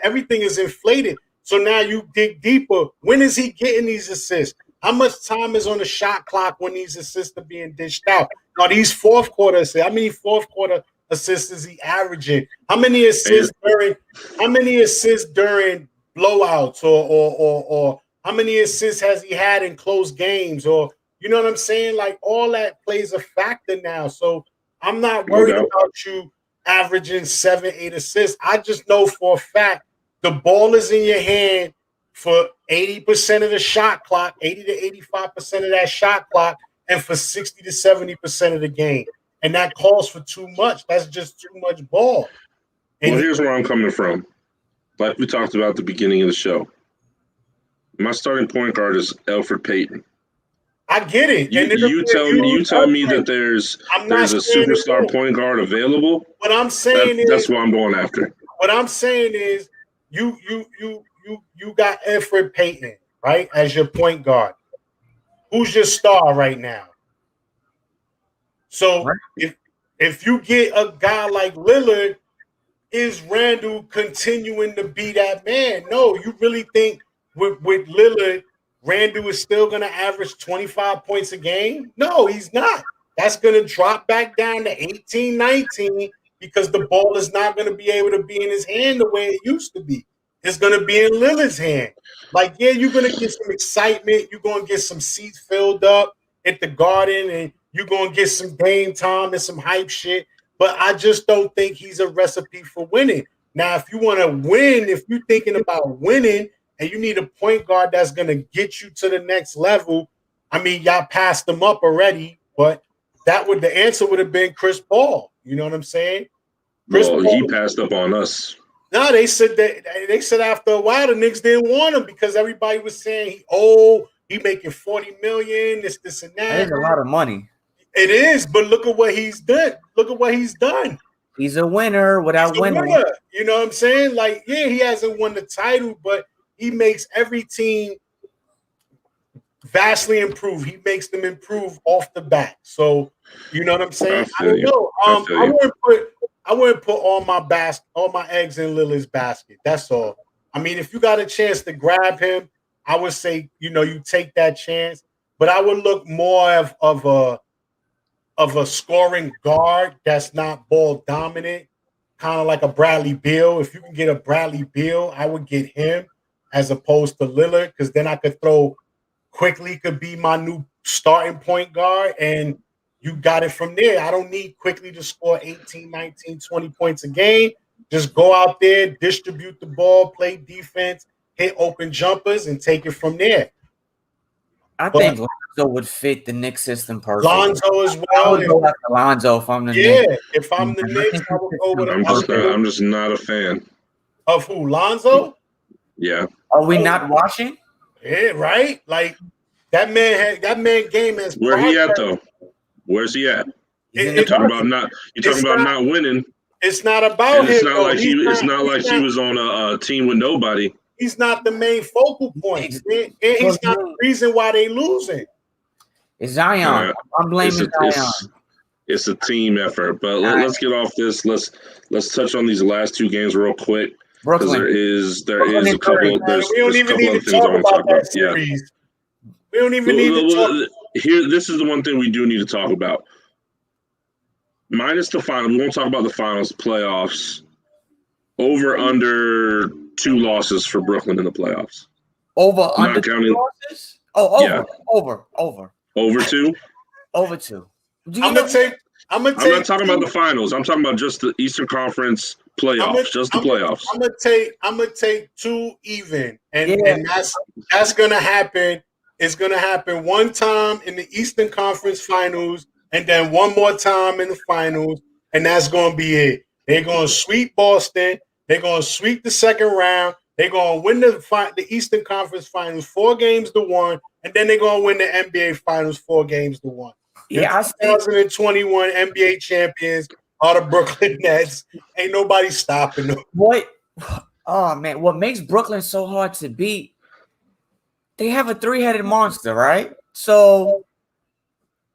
everything is inflated. So now you dig deeper. When is he getting these assists? How much time is on the shot clock when these assists are being dished out? Now these fourth quarter assists, how many fourth quarter assists is he averaging? How many assists during blowouts or how many assists has he had in close games? Or you know what I'm saying? Like all that plays a factor now. So I'm not worried about you averaging 7, 8 assists. I just know for a fact the ball is in your hand for 80% of the shot clock, 80 to 85% of that shot clock, and for 60 to 70% of the game. And that calls for too much. That's just too much ball. And here's where I'm coming from. Like we talked about at the beginning of the show. My starting point guard is Elfrid Payton. I get it. You tell me that there's a superstar point guard available. What I'm saying is that's what I'm going after. What I'm saying is you got Elfrid Payton, right, as your point guard. Who's your star right now? So if you get a guy like Lillard, is Randall continuing to be that man? No, you really think with Lillard, Randall is still going to average 25 points a game? No, he's not. That's going to drop back down to 18, 19 because the ball is not going to be able to be in his hand the way it used to be. It's going to be in Lillard's hand. Like, yeah, you're going to get some excitement. You're going to get some seats filled up at the Garden, and you're going to get some game time and some hype shit. But I just don't think he's a recipe for winning. Now, if you want to win, if you're thinking about winning and you need a point guard that's going to get you to the next level, I mean, y'all passed him up already, but the answer would have been Chris Paul. You know what I'm saying? He passed up on us. No, they said after a while the Knicks didn't want him because everybody was saying he making $40 million, this and that. That is a lot of money. It is, but look at what he's done. He's a winner without winning. You know what I'm saying? Like, yeah, he hasn't won the title, but he makes every team vastly improve. He makes them improve off the bat. So, you know what I'm saying? I don't know. I wouldn't put all my eggs in Lillard's basket. That's all. I mean, if you got a chance to grab him, I would say, you take that chance. But I would look more of a scoring guard that's not ball dominant, kind of like a Bradley Beal. If you can get a Bradley Beal, I would get him as opposed to Lillard, because then I could throw Quickly could be my new starting point guard, and you got it from there. I don't need Quickly to score 18, 19, 20 points a game. Just go out there, distribute the ball, play defense, hit open jumpers, and take it from there. I think Lonzo would fit the Knicks system perfectly. Lonzo as well. I would go after Lonzo if I'm the Knicks. Yeah, if I'm the Knicks, I would go with I'm just not a fan. Of who? Lonzo? Yeah. Are we not watching? Yeah, right? Like that man game has Where he at though? Where's he at? You're talking about not winning. It's not about him. It's not like he was on a team with nobody. He's not the main focal point. And he's not the reason why they losing. It's Zion. I'm blaming Zion. It's a team effort. But let's get off this. Let's touch on these last two games real quick. Because Brooklyn. there is a couple. Man, There's we don't a even couple need other to things I talk want to about talk about. that Yeah. series. We don't even need to talk. Here, this is the one thing we do need to talk about. Minus the final, we won't talk about the finals, playoffs. Over under 2 losses for Brooklyn in the playoffs. Over Not under counting- 2 losses? Oh, Yeah. over. Over 2. Over 2. I'm gonna take. I'm not talking about the finals. I'm talking about just the Eastern Conference playoffs. Just the playoffs. I'm gonna take 2 even, and Yeah. and that's gonna happen. It's gonna happen one time in the Eastern Conference Finals, and then one more time in the finals, and that's gonna be it. They're gonna sweep Boston. They're gonna sweep the second round. They're gonna win the Eastern Conference Finals 4-1, and then they're gonna win the NBA Finals 4-1. Yeah, The 2021 NBA champions are the Brooklyn Nets. Ain't nobody stopping them. What? Oh man, what makes Brooklyn so hard to beat? They have a 3-headed monster, right? So,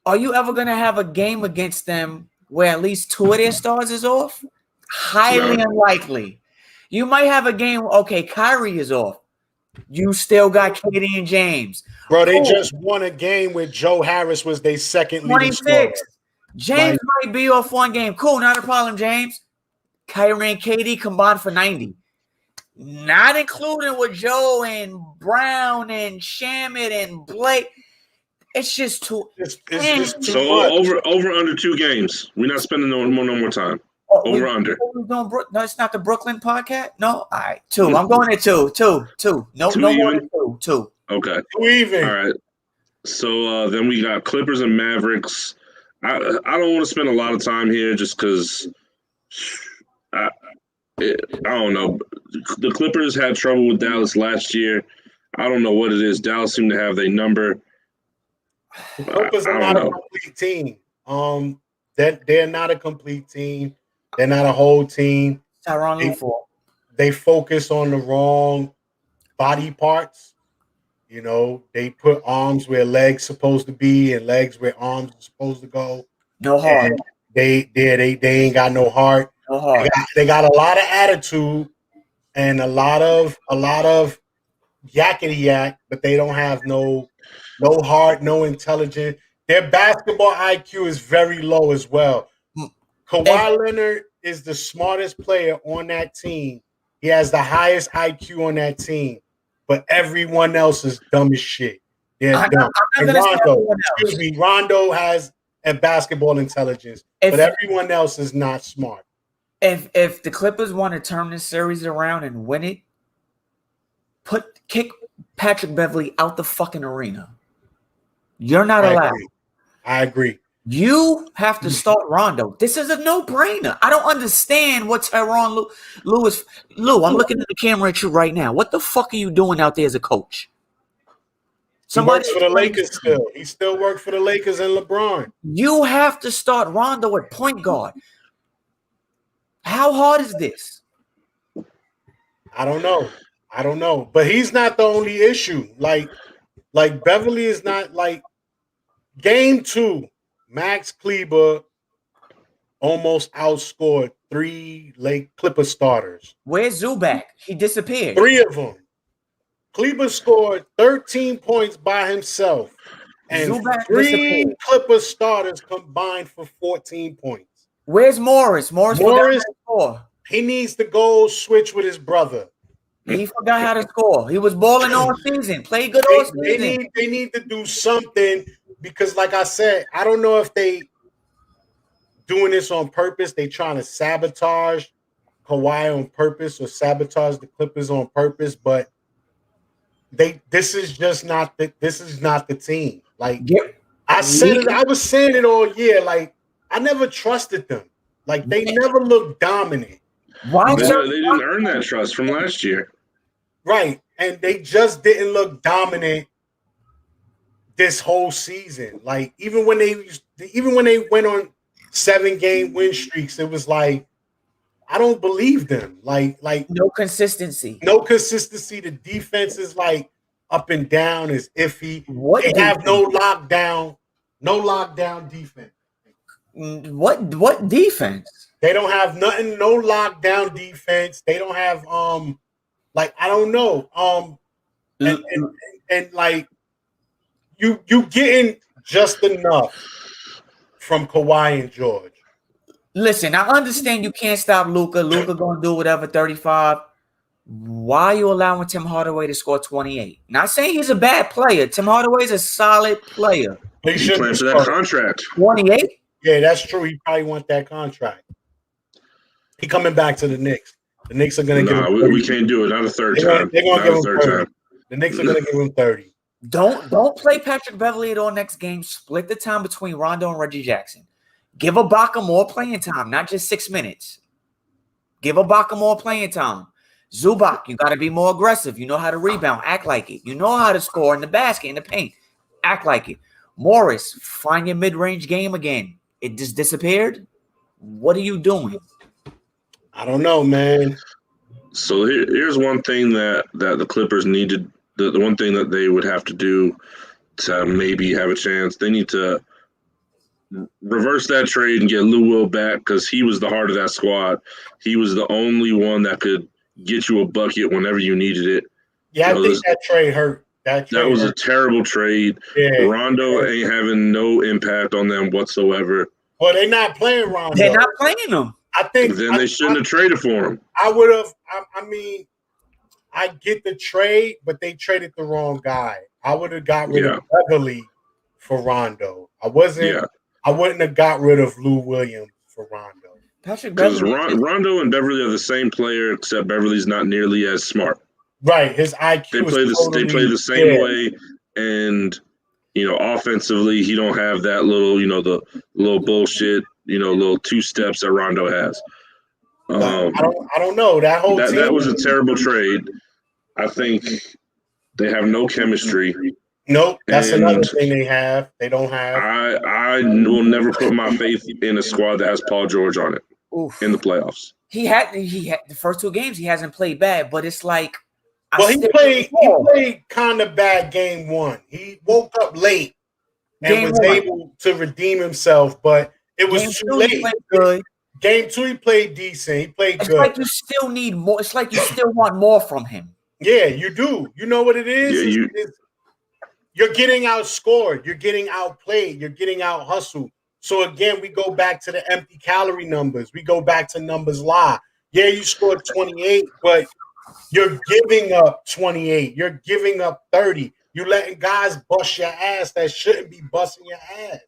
are you ever gonna have a game against them where at least 2 of their stars is off? Highly unlikely. You might have a game. Okay, Kyrie is off. You still got KD and James. Bro, they just won a game where Joe Harris was their second leading scorer. 26. James might be off one game. Cool, not a problem, James. Kyrie and KD combined for 90. Not including with Joe and Brown and Shamit and Blake. It's just too. It's too So much. over under 2 games. We're not spending no more time. Over under. No, it's not the Brooklyn podcast. No, all right, 2. I'm going at 2. No, 2 no more even? than 2. Okay. 2 even. All right. So then we got Clippers and Mavericks. I don't want to spend a lot of time here just because I don't know. The Clippers had trouble with Dallas last year. I don't know what it is. Dallas seemed to have their number. The Clippers are not a complete team. They're not a complete team. They're not a whole team. They focus on the wrong body parts. You know, they put arms where legs supposed to be and legs where arms are supposed to go. No heart. They ain't got no heart. No heart. They got a lot of attitude and a lot of yakety yak, but they don't have no heart, no intelligence. Their basketball IQ is very low as well. Kawhi Leonard is the smartest player on that team. He has the highest IQ on that team, but everyone else is dumb as shit. They're dumb. And Rondo has a basketball intelligence, but everyone else is not smart. If the Clippers want to turn this series around and win it, kick Patrick Beverley out the fucking arena. You're not allowed. I agree. You have to start Rondo. This is a no-brainer. I don't understand what Tyronn Lewis. Lou, I'm looking at the camera at you right now. What the fuck are you doing out there as a coach? He works for the Lakers still. He still works for the Lakers and LeBron. You have to start Rondo at point guard. How hard is this? I don't know. But he's not the only issue. Like Beverly is not like game 2. Max Kleber almost outscored 3 Lake Clipper starters. Where's Zubac? He disappeared. 3 of them. Kleber scored 13 points by himself, and Zubac 3 Clipper starters combined for 14 points. Where's Morris? Morris he needs to go switch with his brother. He forgot how to score. He was balling all season. Played good all season. They need to do something because, like I said, I don't know if they doing this on purpose. They trying to sabotage Kawhi on purpose or sabotage the Clippers on purpose, but this is not the team. Like I said it, I was saying it all year. Like I never trusted them. Like they never looked dominant. Why? They didn't earn that trust from last year. Right. And they just didn't look dominant this whole season. Like even when they went on 7-game win streaks, it was like I don't believe them. Like no consistency. The defense is like up and down, is iffy. They have no lockdown defense. What defense? They don't have nothing, no lockdown defense. They don't have like I don't know. And like you getting just enough from Kawhi and George. Listen, I understand you can't stop Luka. Luka gonna do whatever 35. Why are you allowing Tim Hardaway to score 28? Not saying he's a bad player. Tim Hardaway's a solid player. But He's playing for that contract. 28? Yeah, that's true. He probably want that contract. He coming back to the Knicks. The Knicks are gonna give him 30. We can't do it. Not a third time. They're gonna give him 30. Time. The Knicks are gonna give him 30. Don't play Patrick Beverly at all next game. Split the time between Rondo and Reggie Jackson. Give Ibaka more playing time, not just 6 minutes. Give Ibaka more playing time. Zubac, you got to be more aggressive. You know how to rebound. Act like it. You know how to score in the basket, in the paint. Act like it. Morris, find your mid-range game again. It just disappeared? What are you doing? I don't know, man. So here's one thing that the Clippers needed. The one thing that they would have to do to maybe have a chance, they need to reverse that trade and get Lou Will back because he was the heart of that squad. He was the only one that could get you a bucket whenever you needed it. Yeah, I think that trade hurt. That was a terrible trade. Yeah. Rondo ain't having no impact on them whatsoever. Well, they're not playing Rondo. They're not playing him. I think then they shouldn't have traded for him. I would have. I mean, I get the trade, but they traded the wrong guy. I would have got rid of Beverly for Rondo. I wouldn't have got rid of Lou Williams for Rondo. Because Rondo and Beverly are the same player, except Beverly's not nearly as smart. Right, his IQ. They play the same way, and offensively, he don't have that little, the little bullshit, little two steps that Rondo has. I don't know that whole team. That was a terrible trade. I think they have no chemistry. Nope, that's another thing they have. They don't have. I will never put my faith in a squad that has Paul George on it in the playoffs. He had the first 2 games. He hasn't played bad, but it's like. He played kind of bad game 1. He woke up late and was able to redeem himself, but it was too late. Good. Game 2, he played decent. He played good. It's like you still need more. It's like you still want more from him. Yeah, you do. You know what it is? Yeah, you're getting outscored. You're getting outplayed. You're getting out hustled. So again, we go back to the empty calorie numbers. We go back to numbers lie. Yeah, you scored 28, but you're giving up 28. You're giving up 30. You're letting guys bust your ass that shouldn't be busting your ass.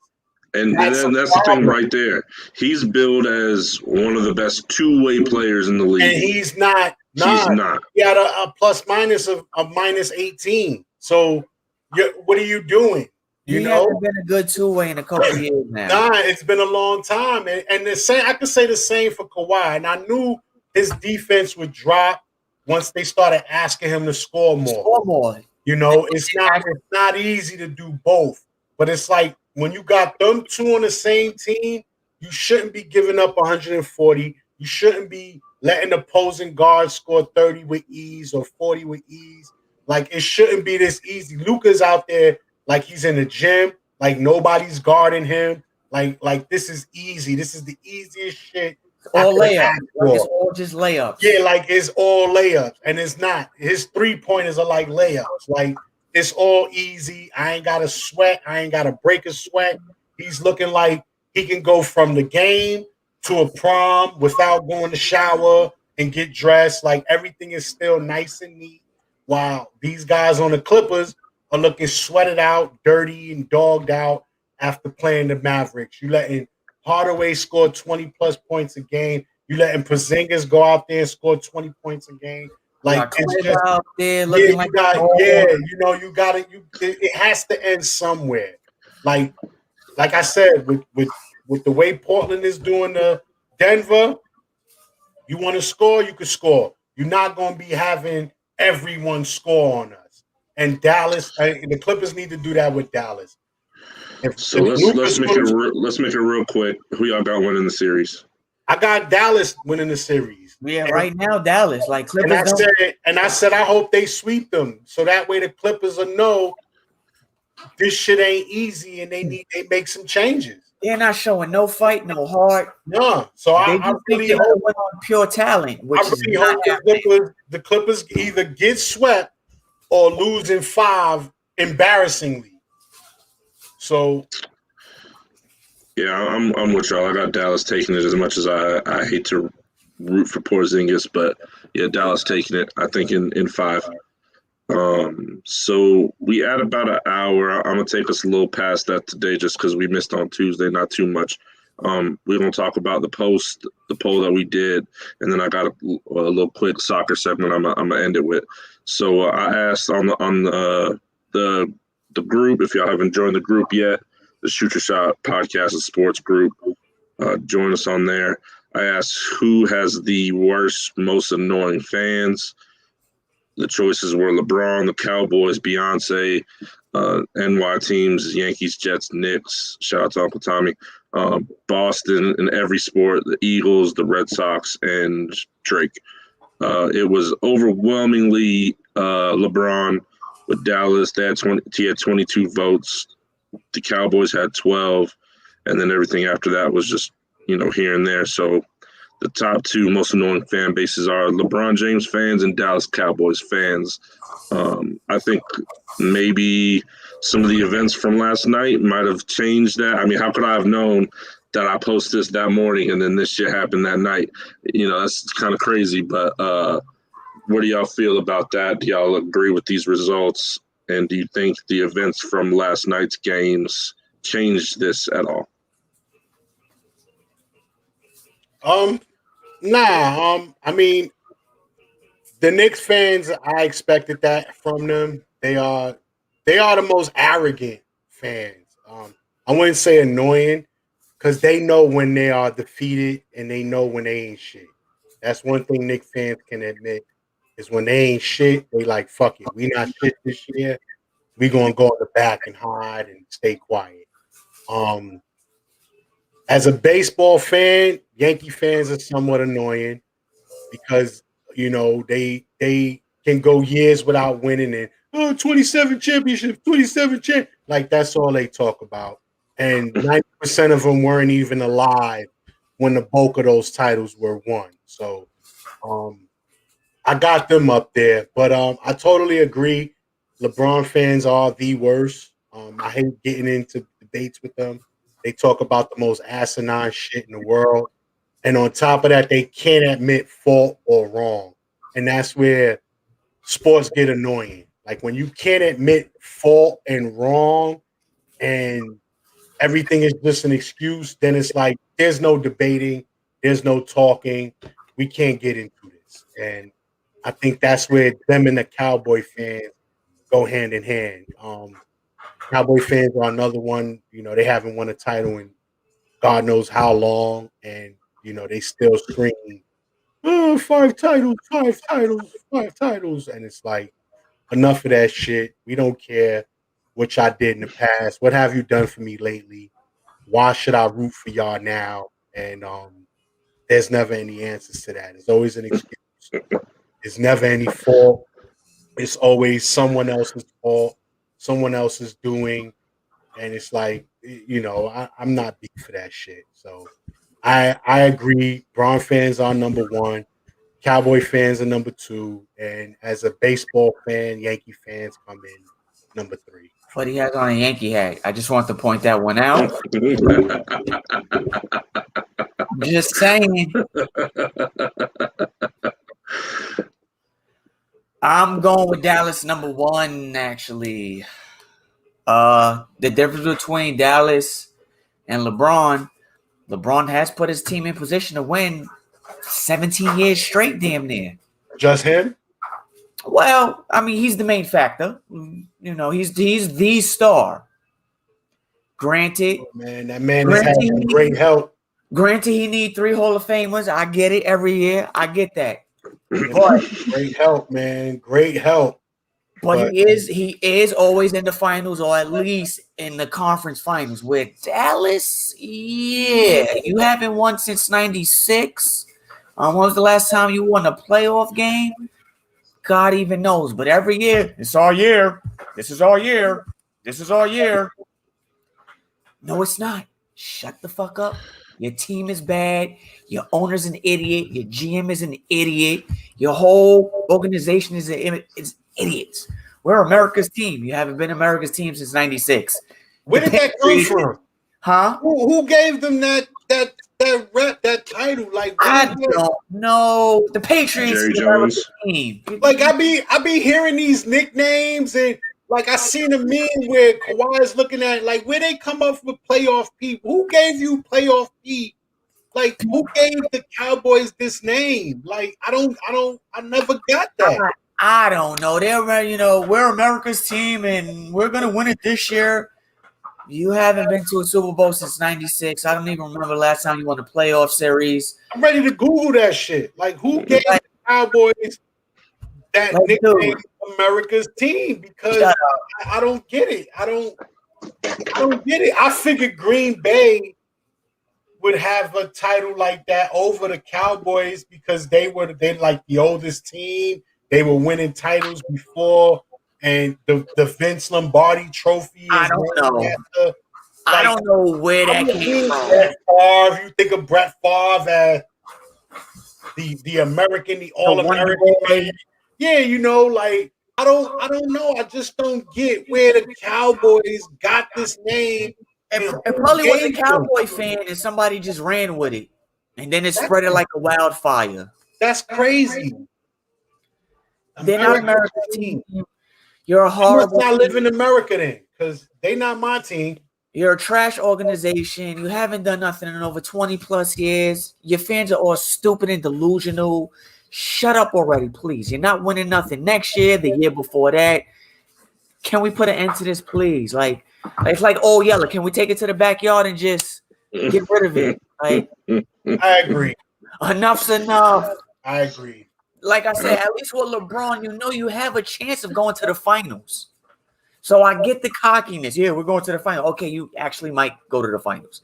And that's the thing right there. He's billed as one of the best two-way players in the league. And he's not. He's not. He had a plus minus of minus 18. So what are you doing? He hasn't been a good two-way in a couple of years now. It's been a long time. And the same, I could say the same for Kawhi. And I knew his defense would drop once they started asking him to score more. It's not easy to do both. But it's like when you got them two on the same team, you shouldn't be giving up 140. You shouldn't be letting opposing guards score 30 with ease or 40 with ease. Like, it shouldn't be this easy. Luka's out there like he's in the gym, like nobody's guarding him. Like this is easy. This is the easiest shit. All layups. Like it's all just layups. Yeah, like it's all layups. And it's not. His 3-pointers are like layups. Like, it's all easy. I ain't got to sweat. I ain't got to break a sweat. He's looking like he can go from the game to a prom without going to shower and get dressed. Like, everything is still nice and neat. While these guys on the Clippers are looking sweated out, dirty, and dogged out after playing the Mavericks. You letting Hardaway score 20-plus points a game. You letting Porzingis go out there and score 20 points a game. Like, it's just out there looking it has to end somewhere. Like I said, with the way Portland is doing the Denver, you want to score, you can score. You're not going to be having everyone score on us. And Dallas, the Clippers need to do that with Dallas. Let's make it real quick. Who y'all got winning the series? I got Dallas winning the series. Yeah, right now Dallas. Like Clippers. And I said I hope they sweep them, so that way the Clippers will know this shit ain't easy and they make some changes. They're not showing no fight, no heart. No. So They I just think really they're gonna hope win on pure talent, which I is really not hope happening. the Clippers either get swept or lose in 5 embarrassingly. So Yeah, I'm with y'all. I got Dallas taking it as much as I hate to root for Porzingis, but yeah, Dallas taking it. I think in 5. So we add about an hour. I'm gonna take us a little past that today, just because we missed on Tuesday, not too much. We're gonna talk about the poll that we did, and then I got a little quick soccer segment. I'm gonna end it with. So I asked on the group, if y'all haven't joined the group yet, the Shoot Your Shot podcast and sports group. Join us on there. I asked who has the worst, most annoying fans. The choices were LeBron, the Cowboys, Beyonce, NY teams, Yankees, Jets, Knicks. Shout out to Uncle Tommy. Boston in every sport, the Eagles, the Red Sox, and Drake. It was overwhelmingly LeBron with Dallas. He had 22 votes. The Cowboys had 12, and then everything after that was just here and there. So the top 2 most annoying fan bases are LeBron James fans and Dallas Cowboys fans. I think maybe some of the events from last night might have changed that. I mean, how could I have known that I post this that morning and then this shit happened that night? That's kind of crazy. But what do y'all feel about that? Do y'all agree with these results? And do you think the events from last night's games changed this at all? Nah. I mean, the Knicks fans, I expected that from them. They are the most arrogant fans. I wouldn't say annoying, because they know when they are defeated and they know when they ain't shit. That's one thing Knicks fans can admit, is when they ain't shit, they like, fuck it. We not shit this year. We gonna go in the back and hide and stay quiet. As a baseball fan, Yankee fans are somewhat annoying, because they can go years without winning, and 27 championships, 27 champ, like that's all they talk about. And 90% of them weren't even alive when the bulk of those titles were won. So I got them up there, but I totally agree. LeBron fans are the worst. I hate getting into debates with them. They talk about the most asinine shit in the world. And on top of that, they can't admit fault or wrong. And that's where sports get annoying. Like when you can't admit fault and wrong and everything is just an excuse, then it's like there's no debating, there's no talking. We can't get into this. And I think that's where them and the Cowboy fans go hand in hand. Cowboy fans are another one. They haven't won a title in God knows how long, and they still scream, "Oh, 5 titles, 5 titles, 5 titles," and it's like, enough of that shit. We don't care what y'all did in the past. What have you done for me lately? Why should I root for y'all now? And there's never any answers to that. There's always an excuse. There's never any fault. It's always someone else's fault, someone else's doing, and it's like, I'm not beat for that shit. So I agree. Braun fans are number 1. Cowboy fans are number 2. And as a baseball fan, Yankee fans come in number 3. But he has on a Yankee hat. I just want to point that one out. Just saying. I'm going with Dallas number 1, actually. The difference between Dallas and LeBron has put his team in position to win 17 years straight, damn near. Just him? Well, I mean, he's the main factor. He's the star. Granted, Man, that man has had great help. Granted, he need 3 Hall of Famers. I get it every year. I get that. But great help, man. Great help. But he is always in the finals, or at least in the conference finals. With Dallas, yeah, you haven't won since '96. When was the last time you won a playoff game? God even knows. But every year, it's our year. This is our year. This is our year. No, it's not. shut the fuck up. Your team is bad. Your owner's an idiot. Your GM is an idiot. Your whole organization is idiots. We're America's team. You haven't been America's team since '96. Where did that come from? Huh? Who gave them that title? Like, I don't know. The Patriots Jerry Jones team. Like I be hearing these nicknames, and like I seen a meme where Kawhi is looking at like where they come up with playoff Pete. Who gave you playoff Pete? Like who gave the Cowboys this name? Like I never got that. I don't know. They're we're America's team and we're gonna win it this year. You haven't been to a Super Bowl since '96. I don't even remember the last time you won a playoff series. I'm ready to Google that shit. Like who gave the Cowboys that nickname America's team? Because I don't get it. I don't get it. I figured Green Bay would have a title like that over the Cowboys because they like the oldest team. They were winning titles before, and the Vince Lombardi Trophy. I don't know. I don't know where that came from. Brett Favre, you think of Brett Favre as the American, the All-American. Yeah, like I don't know. I just don't get where the Cowboys got this name. It probably was a Cowboy fan and somebody just ran with it. And then it spread it like a wildfire. That's crazy. They're not America's team. You're a horrible. I live in America then, because they not my team. You're a trash organization. You haven't done nothing in over 20 plus years. Your fans are all stupid and delusional. Shut up already, please. You're not winning nothing next year, the year before that. Can we put an end to this, please? Like it's like old Yeller. Can we take it to the backyard and just get rid of it? Like, I agree. Enough's enough. I agree. Like I said, at least with LeBron, you have a chance of going to the finals. So I get the cockiness. Yeah, we're going to the final. Okay, you actually might go to the finals.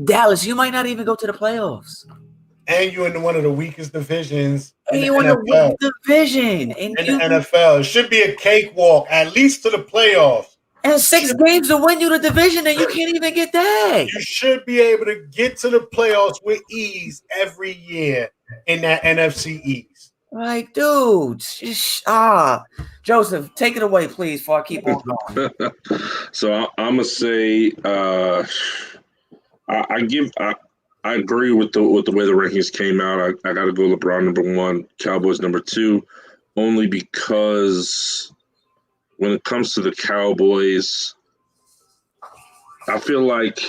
Dallas, you might not even go to the playoffs. And you're in one of the weakest divisions in the weakest division. In the NFL. It should be a cakewalk, at least to the playoffs. And 6 games to win you the division, and you can't even get that. You should be able to get to the playoffs with ease every year in that NFC East. Like, dude, Joseph, take it away, please, before I keep on going. So I'm gonna say, I agree with the way the rankings came out. I got to go LeBron number 1, Cowboys number 2, only because when it comes to the Cowboys, I feel like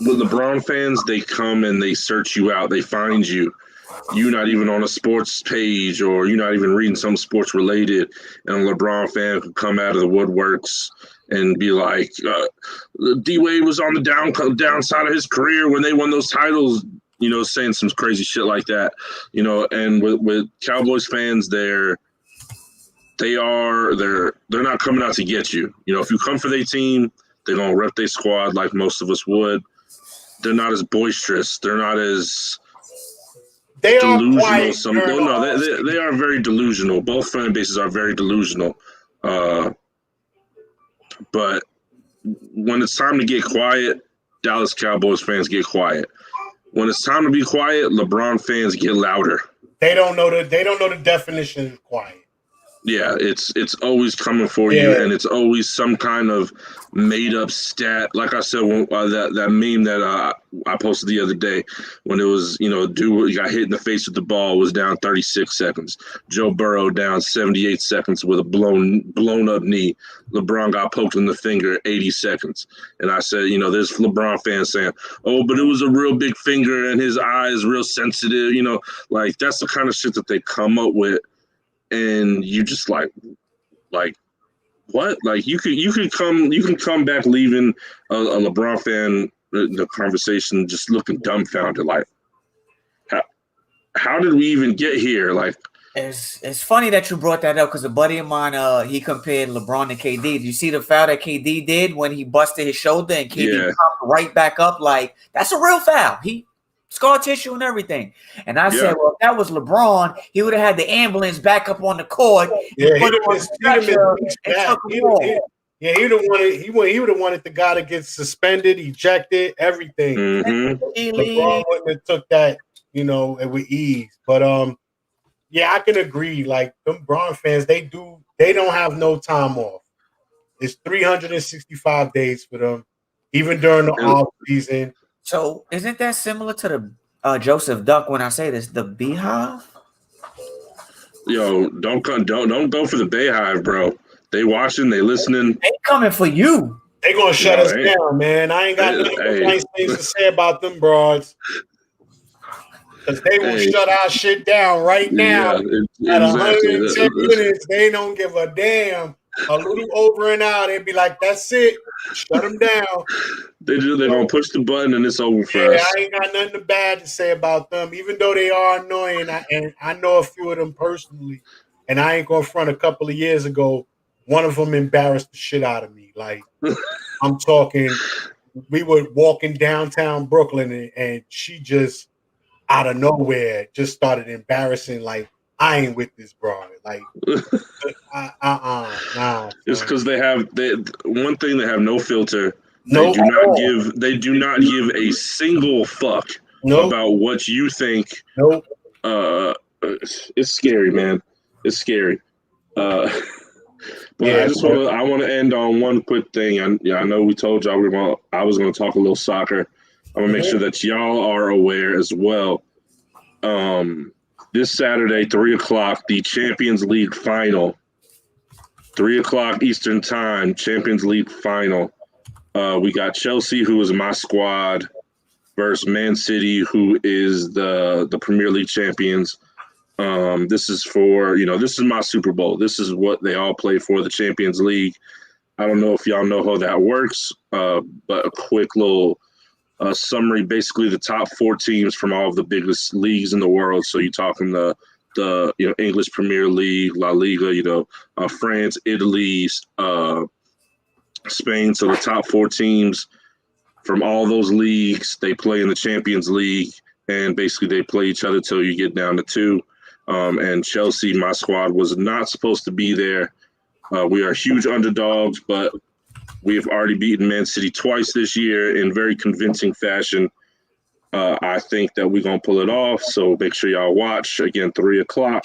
with LeBron fans, they come and they search you out, they find you. You're not even on a sports page, or you're not even reading some sports related, and a LeBron fan could come out of the woodworks and be like, D-Wade was on the downside of his career when they won those titles, saying some crazy shit like that, and with Cowboys fans, they're not coming out to get you. If you come for their team, they're going to rep their squad like most of us would. They're not as boisterous. They're not as delusional. They are very delusional. Both fan bases are very delusional. But when it's time to get quiet, Dallas Cowboys fans get quiet. When it's time to be quiet, LeBron fans get louder. They don't know the definition of quiet. Yeah, it's always coming for you, and it's always some kind of made up stat. Like I said, that meme that I posted the other day, when it was, dude got hit in the face with the ball, was down 36 seconds. Joe Burrow down 78 seconds with a blown up knee. LeBron got poked in the finger 80 seconds. And I said, there's LeBron fans saying, oh, but it was a real big finger and his eye is real sensitive. Like that's the kind of shit that they come up with. And you just like what? Like you can come back leaving a LeBron fan the conversation just looking dumbfounded. Like how did we even get here? Like it's funny that you brought that up because a buddy of mine he compared LeBron to KD. Did you see the foul that KD did when he busted his shoulder and KD popped right back up? Like that's a real foul. He scar tissue and everything. And I said, well, if that was LeBron, he would have had the ambulance back up on the court. Yeah, Yeah, he would have wanted the guy to get suspended, ejected, everything. Mm-hmm. LeBron wouldn't have took that, with ease. But yeah, I can agree. Like them Bron fans, they don't have no time off. It's 365 days for them, even during the off season. So isn't that similar to the Joseph Duck when I say this, the Beehive? Yo, don't go for the Bayhive, bro. They watching, they listening. They coming for you. They gonna shut us down, man. I ain't got nothing nice things to say about them broads. Because they will shut our shit down right now at 110 minutes. They don't give a damn. A little over and out, they'd be like, "That's it, shut them down." They're gonna push the button and it's over for us. I ain't got nothing bad to say about them, even though they are annoying. And I know a few of them personally, and I ain't gonna front. A couple of years ago, one of them embarrassed the shit out of me. Like I'm talking, we were walking downtown Brooklyn, and she just out of nowhere just started embarrassing. Like I ain't with this broad. Like nah. It's because they one thing, they have no filter. Nope. They do not give a single fuck about what you think. Nope. It's scary, man. It's scary. But yeah, I want to end on one quick thing. I know we told y'all I was gonna talk a little soccer. I'm gonna make sure that y'all are aware as well. This Saturday, 3:00, the Champions League final. 3:00 Eastern Time, Champions League final. We got Chelsea, who is my squad, versus Man City, who is the Premier League champions. This is this is my Super Bowl. This is what they all play for, the Champions League. I don't know if y'all know how that works, but a quick little summary. Basically, the top 4 teams from all of the biggest leagues in the world. So you're talking the English Premier League, La Liga, France, Italy, Spain. So the top 4 teams from all those leagues, they play in the Champions League, and basically they play each other till you get down to 2. And Chelsea, my squad, was not supposed to be there. We are huge underdogs, but we have already beaten Man City twice this year in very convincing fashion. I think that we're going to pull it off, so make sure y'all watch. Again, 3:00.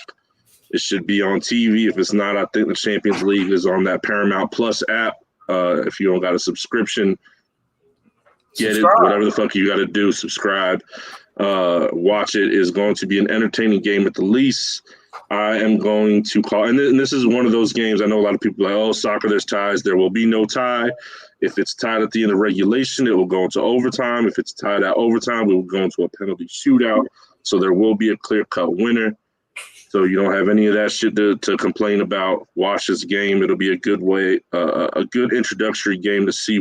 It should be on TV. If it's not, I think the Champions League is on that Paramount Plus app. If you don't got a subscription, get it. Whatever the fuck you got to do, subscribe. Watch it. Is going to be an entertaining game at the least. I am going to call, and this is one of those games. I know a lot of people are like, oh, soccer, there's ties. There will be no tie. If it's tied at the end of regulation, it will go into overtime. If it's tied at overtime, we will go into a penalty shootout. So there will be a clear-cut winner. So you don't have any of that shit to complain about. Watch this game. It'll be a good way, a good introductory game to see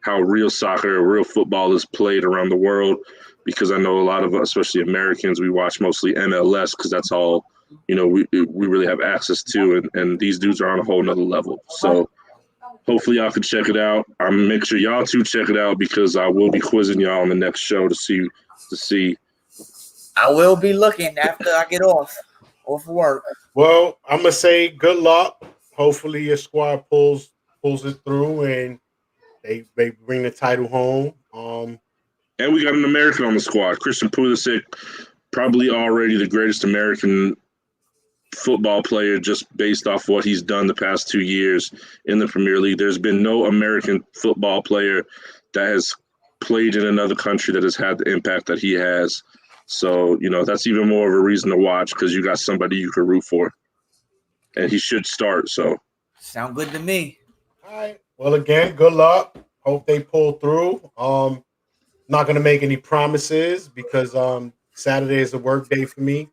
how real soccer, real football is played around the world. Because I know a lot of us, especially Americans, we watch mostly MLS because that's all, we really have access to. And these dudes are on a whole nother level. So hopefully y'all can check it out. I'm going to make sure y'all too check it out because I will be quizzing y'all on the next show to see. I will be looking after I get off work. Well, I'm going to say good luck. Hopefully your squad pulls it through and they bring the title home. And we got an American on the squad, Christian Pulisic, probably already the greatest American football player just based off what he's done the past 2 years in the Premier League. There's been no American football player that has played in another country that has had the impact that he has. So, that's even more of a reason to watch because you got somebody you can root for. And he should start, so. Sound good to me. All right. Well, again, good luck. Hope they pull through. Not going to make any promises because Saturday is a work day for me.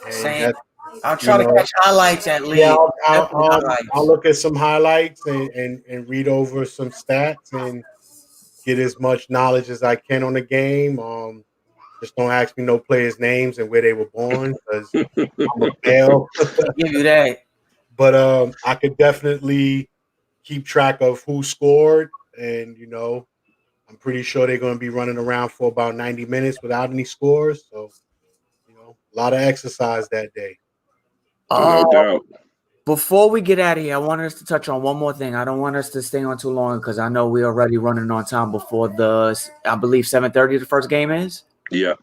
Same. I'll try to catch highlights at least. Yeah, I'll look at some highlights and read over some stats and get as much knowledge as I can on the game. Just don't ask me no players' names and where they were born because I'm a fail. Give you that. But I could definitely keep track of who scored and, I'm pretty sure they're going to be running around for about 90 minutes without any scores. So, a lot of exercise that day. No doubt. Before we get out of here, I want us to touch on one more thing. I don't want us to stay on too long because I know we're already running on time before I believe 7:30 the first game is. Yeah.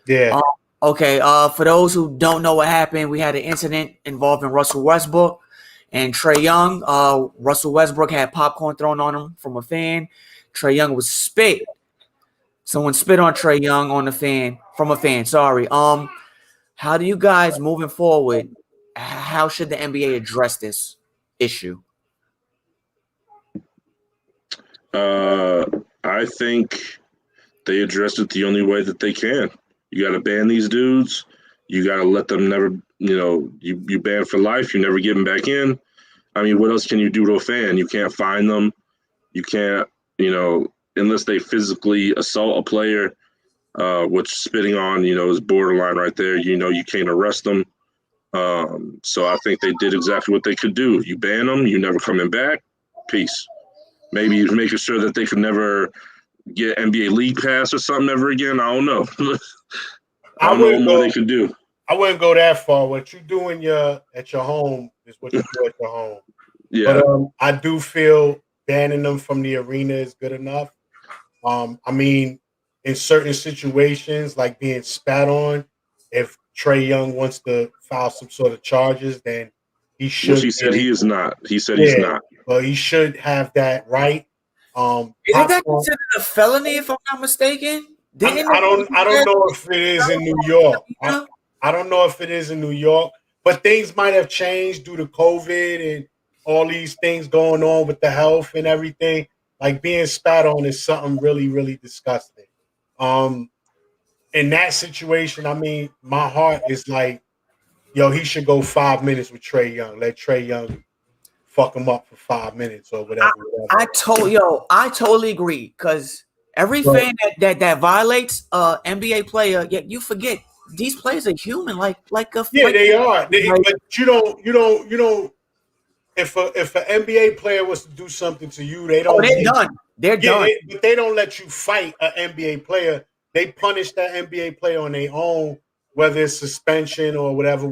Yeah. Okay. For those who don't know what happened, we had an incident involving Russell Westbrook and Trae Young. Russell Westbrook had popcorn thrown on him from a fan. Trae Young was spit. Someone spit on Trae Young from a fan. Sorry. How do you guys moving forward? How should the NBA address this issue? I think they address it the only way that they can. You got to ban these dudes. You got to let them never, you ban for life. You never get them back in. I mean, what else can you do to a fan? You can't fine them. You can't, unless they physically assault a player, which spitting on, is borderline right there. You can't arrest them. So I think they did exactly what they could do. You ban them. You never coming back. Peace. Maybe making sure that they could never get NBA League Pass or something ever again. I don't know. I don't know what more they could do. I wouldn't go that far. What you do at your home is what you do at your home. Yeah. But I do feel banning them from the arena is good enough. I mean, in certain situations, like being spat on, if Trae Young wants to file some sort of charges, then he should. Which he said he is not. He said he's not. But he should have that right. Isn't that considered a felony, if I'm not mistaken? I don't know if it is in New York. I don't know if it is in New York, but things might have changed due to COVID and all these things going on with the health and everything. Like being spat on is something really, really disgusting. In that situation, I mean, my heart is like, yo, he should go 5 minutes with Trae Young. Let Trae Young fuck him up for 5 minutes or whatever. I totally agree. Because every fan that violates NBA player, you forget these players are human. They are. But you don't. If an NBA player was to do something to you, they don't. They're done. They're done. But they don't let you fight an NBA player. They punish that NBA player on their own, whether it's suspension or whatever.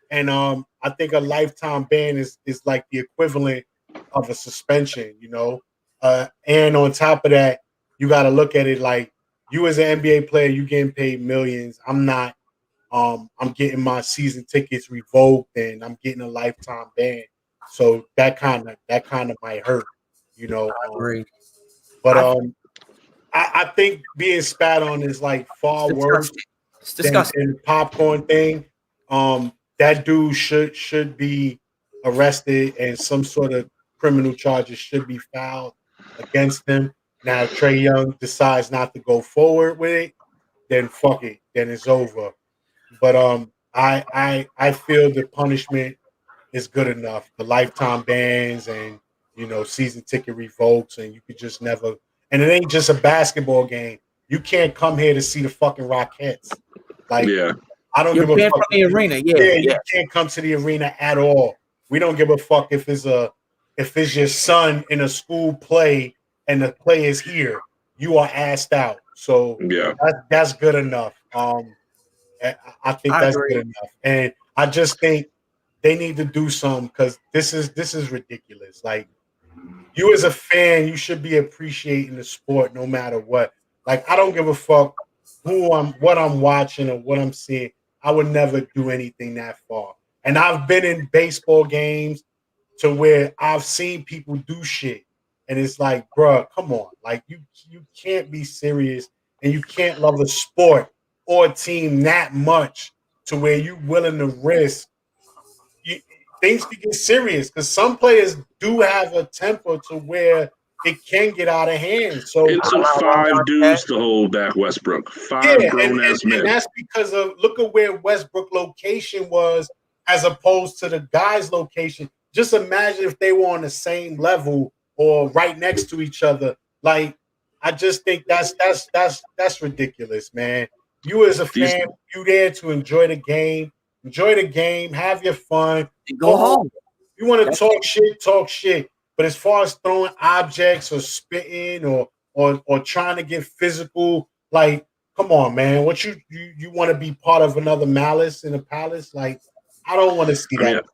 And I think a lifetime ban is like the equivalent of a suspension, and on top of that, you got to look at it like you as an NBA player, you getting paid millions. I'm not. I'm getting my season tickets revoked, and I'm getting a lifetime ban. So that kind of might hurt, I agree. But I think being spat on is like far worse than the popcorn thing. That dude should be arrested and some sort of criminal charges should be filed against him. Now, if Trae Young decides not to go forward with it, then fuck it, then it's over. But I feel the punishment is good enough. The lifetime bans and season ticket revokes, and you could just never. And it ain't just a basketball game. You can't come here to see the fucking Rockettes. I don't give a fuck. From the arena, you can't come to the arena at all. We don't give a fuck if it's your son in a school play and the play is here. You are asked out. So that's good enough. I think that's good enough, and I just think they need to do something because this is ridiculous. Like you as a fan, you should be appreciating the sport no matter what. Like I don't give a fuck what I'm watching or what I'm seeing. I would never do anything that far. And I've been in baseball games to where I've seen people do shit, and it's like, bro, come on, like you can't be serious, and you can't love a sport or a team that much to where you're willing to risk. Things can get serious because some players do have a temper to where it can get out of hand. So it took 5 dudes to hold back Westbrook. 5 grown-ass men. And that's because of look at where Westbrook location was as opposed to the guy's location. Just imagine if they were on the same level or right next to each other. Like, I just think that's ridiculous, man. You as a fan, you there to enjoy the game. Enjoy the game, have your fun. Go home. You want to talk shit. But as far as throwing objects or spitting or trying to get physical, like, come on, man. What you want to be part of another malice in a palace? Like, I don't want to see that.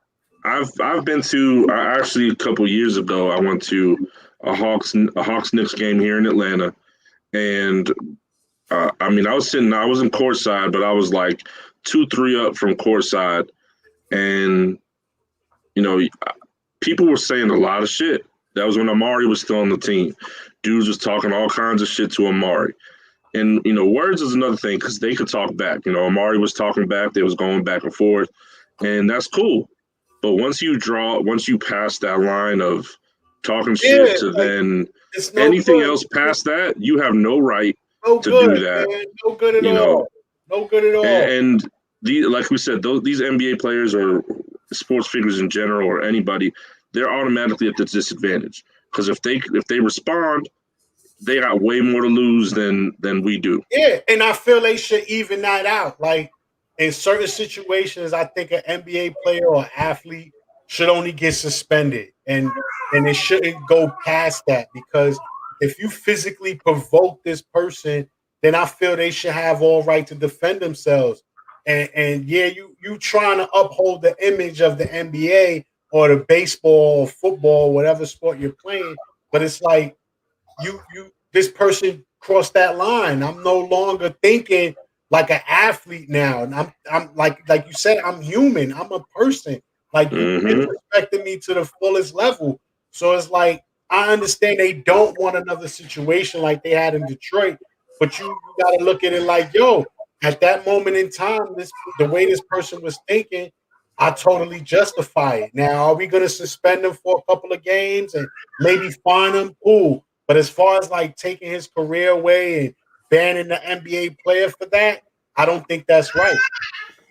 I've been to actually a couple years ago. I went to a Hawks Knicks game here in Atlanta, and I mean, I was in courtside, but I was like 2-3 up from courtside, and you know, people were saying a lot of shit. That was when Amari was still on the team. Dudes was talking all kinds of shit to Amari. And, words is another thing because they could talk back. Amari was talking back. They was going back and forth. And that's cool. But once you pass that line of talking shit to then anything else past that, you have no right to do that. Man. No good at all. No good at all. And like we said, these NBA players or sports figures in general or anybody, they're automatically at the disadvantage. Because if they respond, they got way more to lose than we do. Yeah, and I feel they should even that out. Like in certain situations, I think an NBA player or athlete should only get suspended, and it shouldn't go past that, because if you physically provoke this person, then I feel they should have all right to defend themselves. And yeah, you trying to uphold the image of the NBA or the baseball or football, whatever sport you're playing, but it's like this person crossed that line. I'm no longer thinking like an athlete now. And I'm like you said, I'm human. I'm a person. Like you disrespecting me to the fullest level. So it's like I understand they don't want another situation like they had in Detroit, but you gotta look at it like, yo, at that moment in time, the way this person was thinking, I totally justify it. Now, are we gonna suspend him for a couple of games and maybe fine him? Cool. But as far as like taking his career away and banning the NBA player for that, I don't think that's right.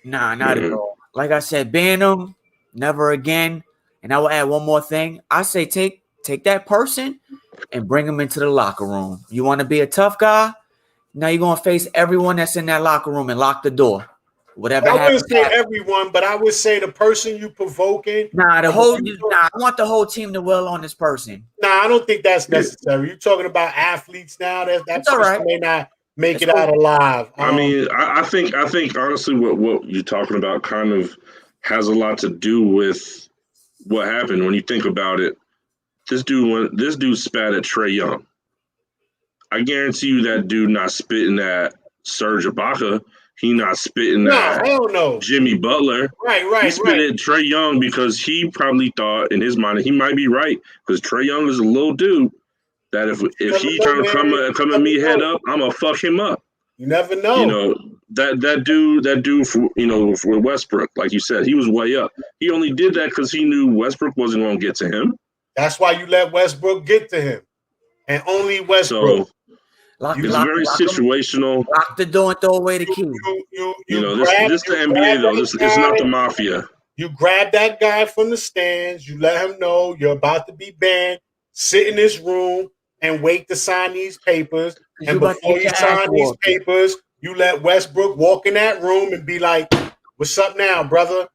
Nah, not at all. Like I said, ban him, never again. And I will add one more thing. I say take that person and bring him into the locker room. You want to be a tough guy? Now you're gonna face everyone that's in that locker room and lock the door. Whatever I happens. wouldn't say everyone, but I would say the person you provoking. I want the whole team to will on this person. Nah, I don't think that's necessary. You're talking about athletes now. That person right. may not make it out alive. I mean, I think honestly, what you're talking about kind of has a lot to do with what happened. When you think about it, this dude spat at Trae Young. I guarantee you that dude not spitting at Serge Ibaka. He not spitting at Jimmy Butler. Right. He spit at Trae Young because he probably thought in his mind, he might be right, because Trae Young is a little dude that if he trying to come at me head up, I'm gonna fuck him up. You never know. That dude for Westbrook, like you said, he was way up. He only did that because he knew Westbrook wasn't gonna get to him. That's why you let Westbrook get to him, and only Westbrook. So, it's very situational. Lock the door and throw away the key. This the NBA though. It's not the mafia. You grab that guy from the stands. You let him know you're about to be banned. Sit in this room and wait to sign these papers. And before you sign these papers, you let Westbrook walk in that room and be like, "What's up now, brother?"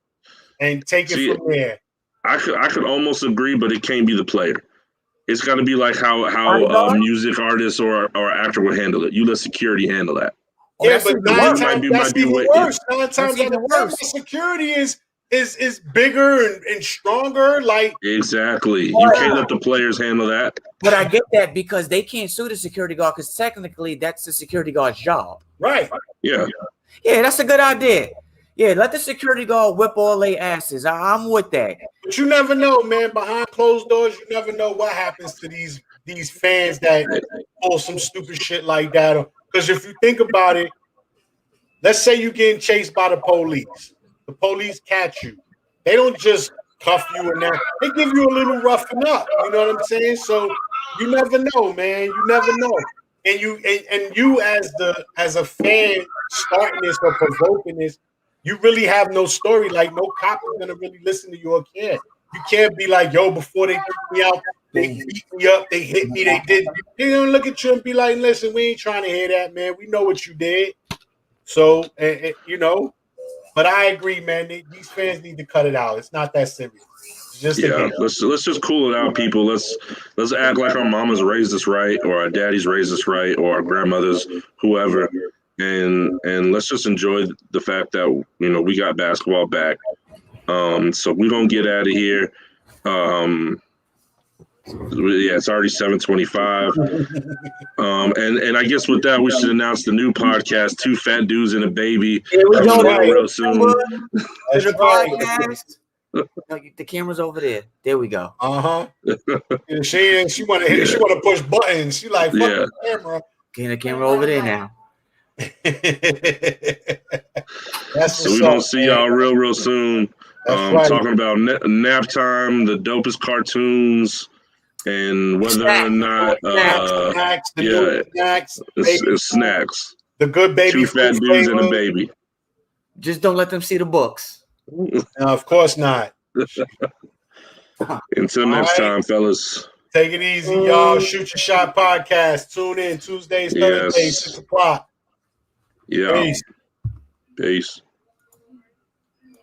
And take it from there. I could almost agree, but it can't be the player. It's got to be like how a music artist or actor would handle it. You let security handle that. Yeah, but that's even worse. 9 times out of 10, security is bigger and stronger. Like exactly, you can't let the players handle that. But I get that because they can't sue the security guard because technically that's the security guard's job. Right. Yeah, that's a good idea. Yeah, let the security guard whip all their asses. I'm with that. But you never know, man. Behind closed doors, you never know what happens to these fans that pull some stupid shit like that. Because if you think about it, let's say you're getting chased by the police. The police catch you. They don't just cuff you and that. They give you a little roughing up. You know what I'm saying? So you never know, man. You never know. And you as a fan starting this or provoking this, you really have no story. Like no cop is gonna really listen to you or care. You can't be like, yo, before they took me out, they beat me up, they hit me, they did. They don't look at you and be like, listen, we ain't trying to hear that, man. We know what you did. So, but I agree, man. These fans need to cut it out. It's not that serious. It's just let's just cool it out, people. Let's act like our mamas raised us right, or our daddies raised us right, or our grandmothers, whoever. And let's just enjoy the fact that we got basketball back. So we're gonna get out of here. Yeah, it's already 7:25. And I guess with that, we should announce the new podcast, Two Fat Dudes and a Baby. Here we go. Real soon. That's The right. podcast. No, the camera's over there. There we go. She want to push buttons. She like, fuck the camera. Getting the camera over there now. So we're gonna see y'all real soon. Right. Talking about nap time, the dopest cartoons, and whether or not snacks, it's snacks. The good baby. Two fat dudes and a baby. Just don't let them see the books. No, of course not. Until next time, fellas. Take it easy, y'all. Shoot Your Shot podcast. Tune in Tuesdays, Thursdays, 6 o'clock. Yeah. Peace. Peace.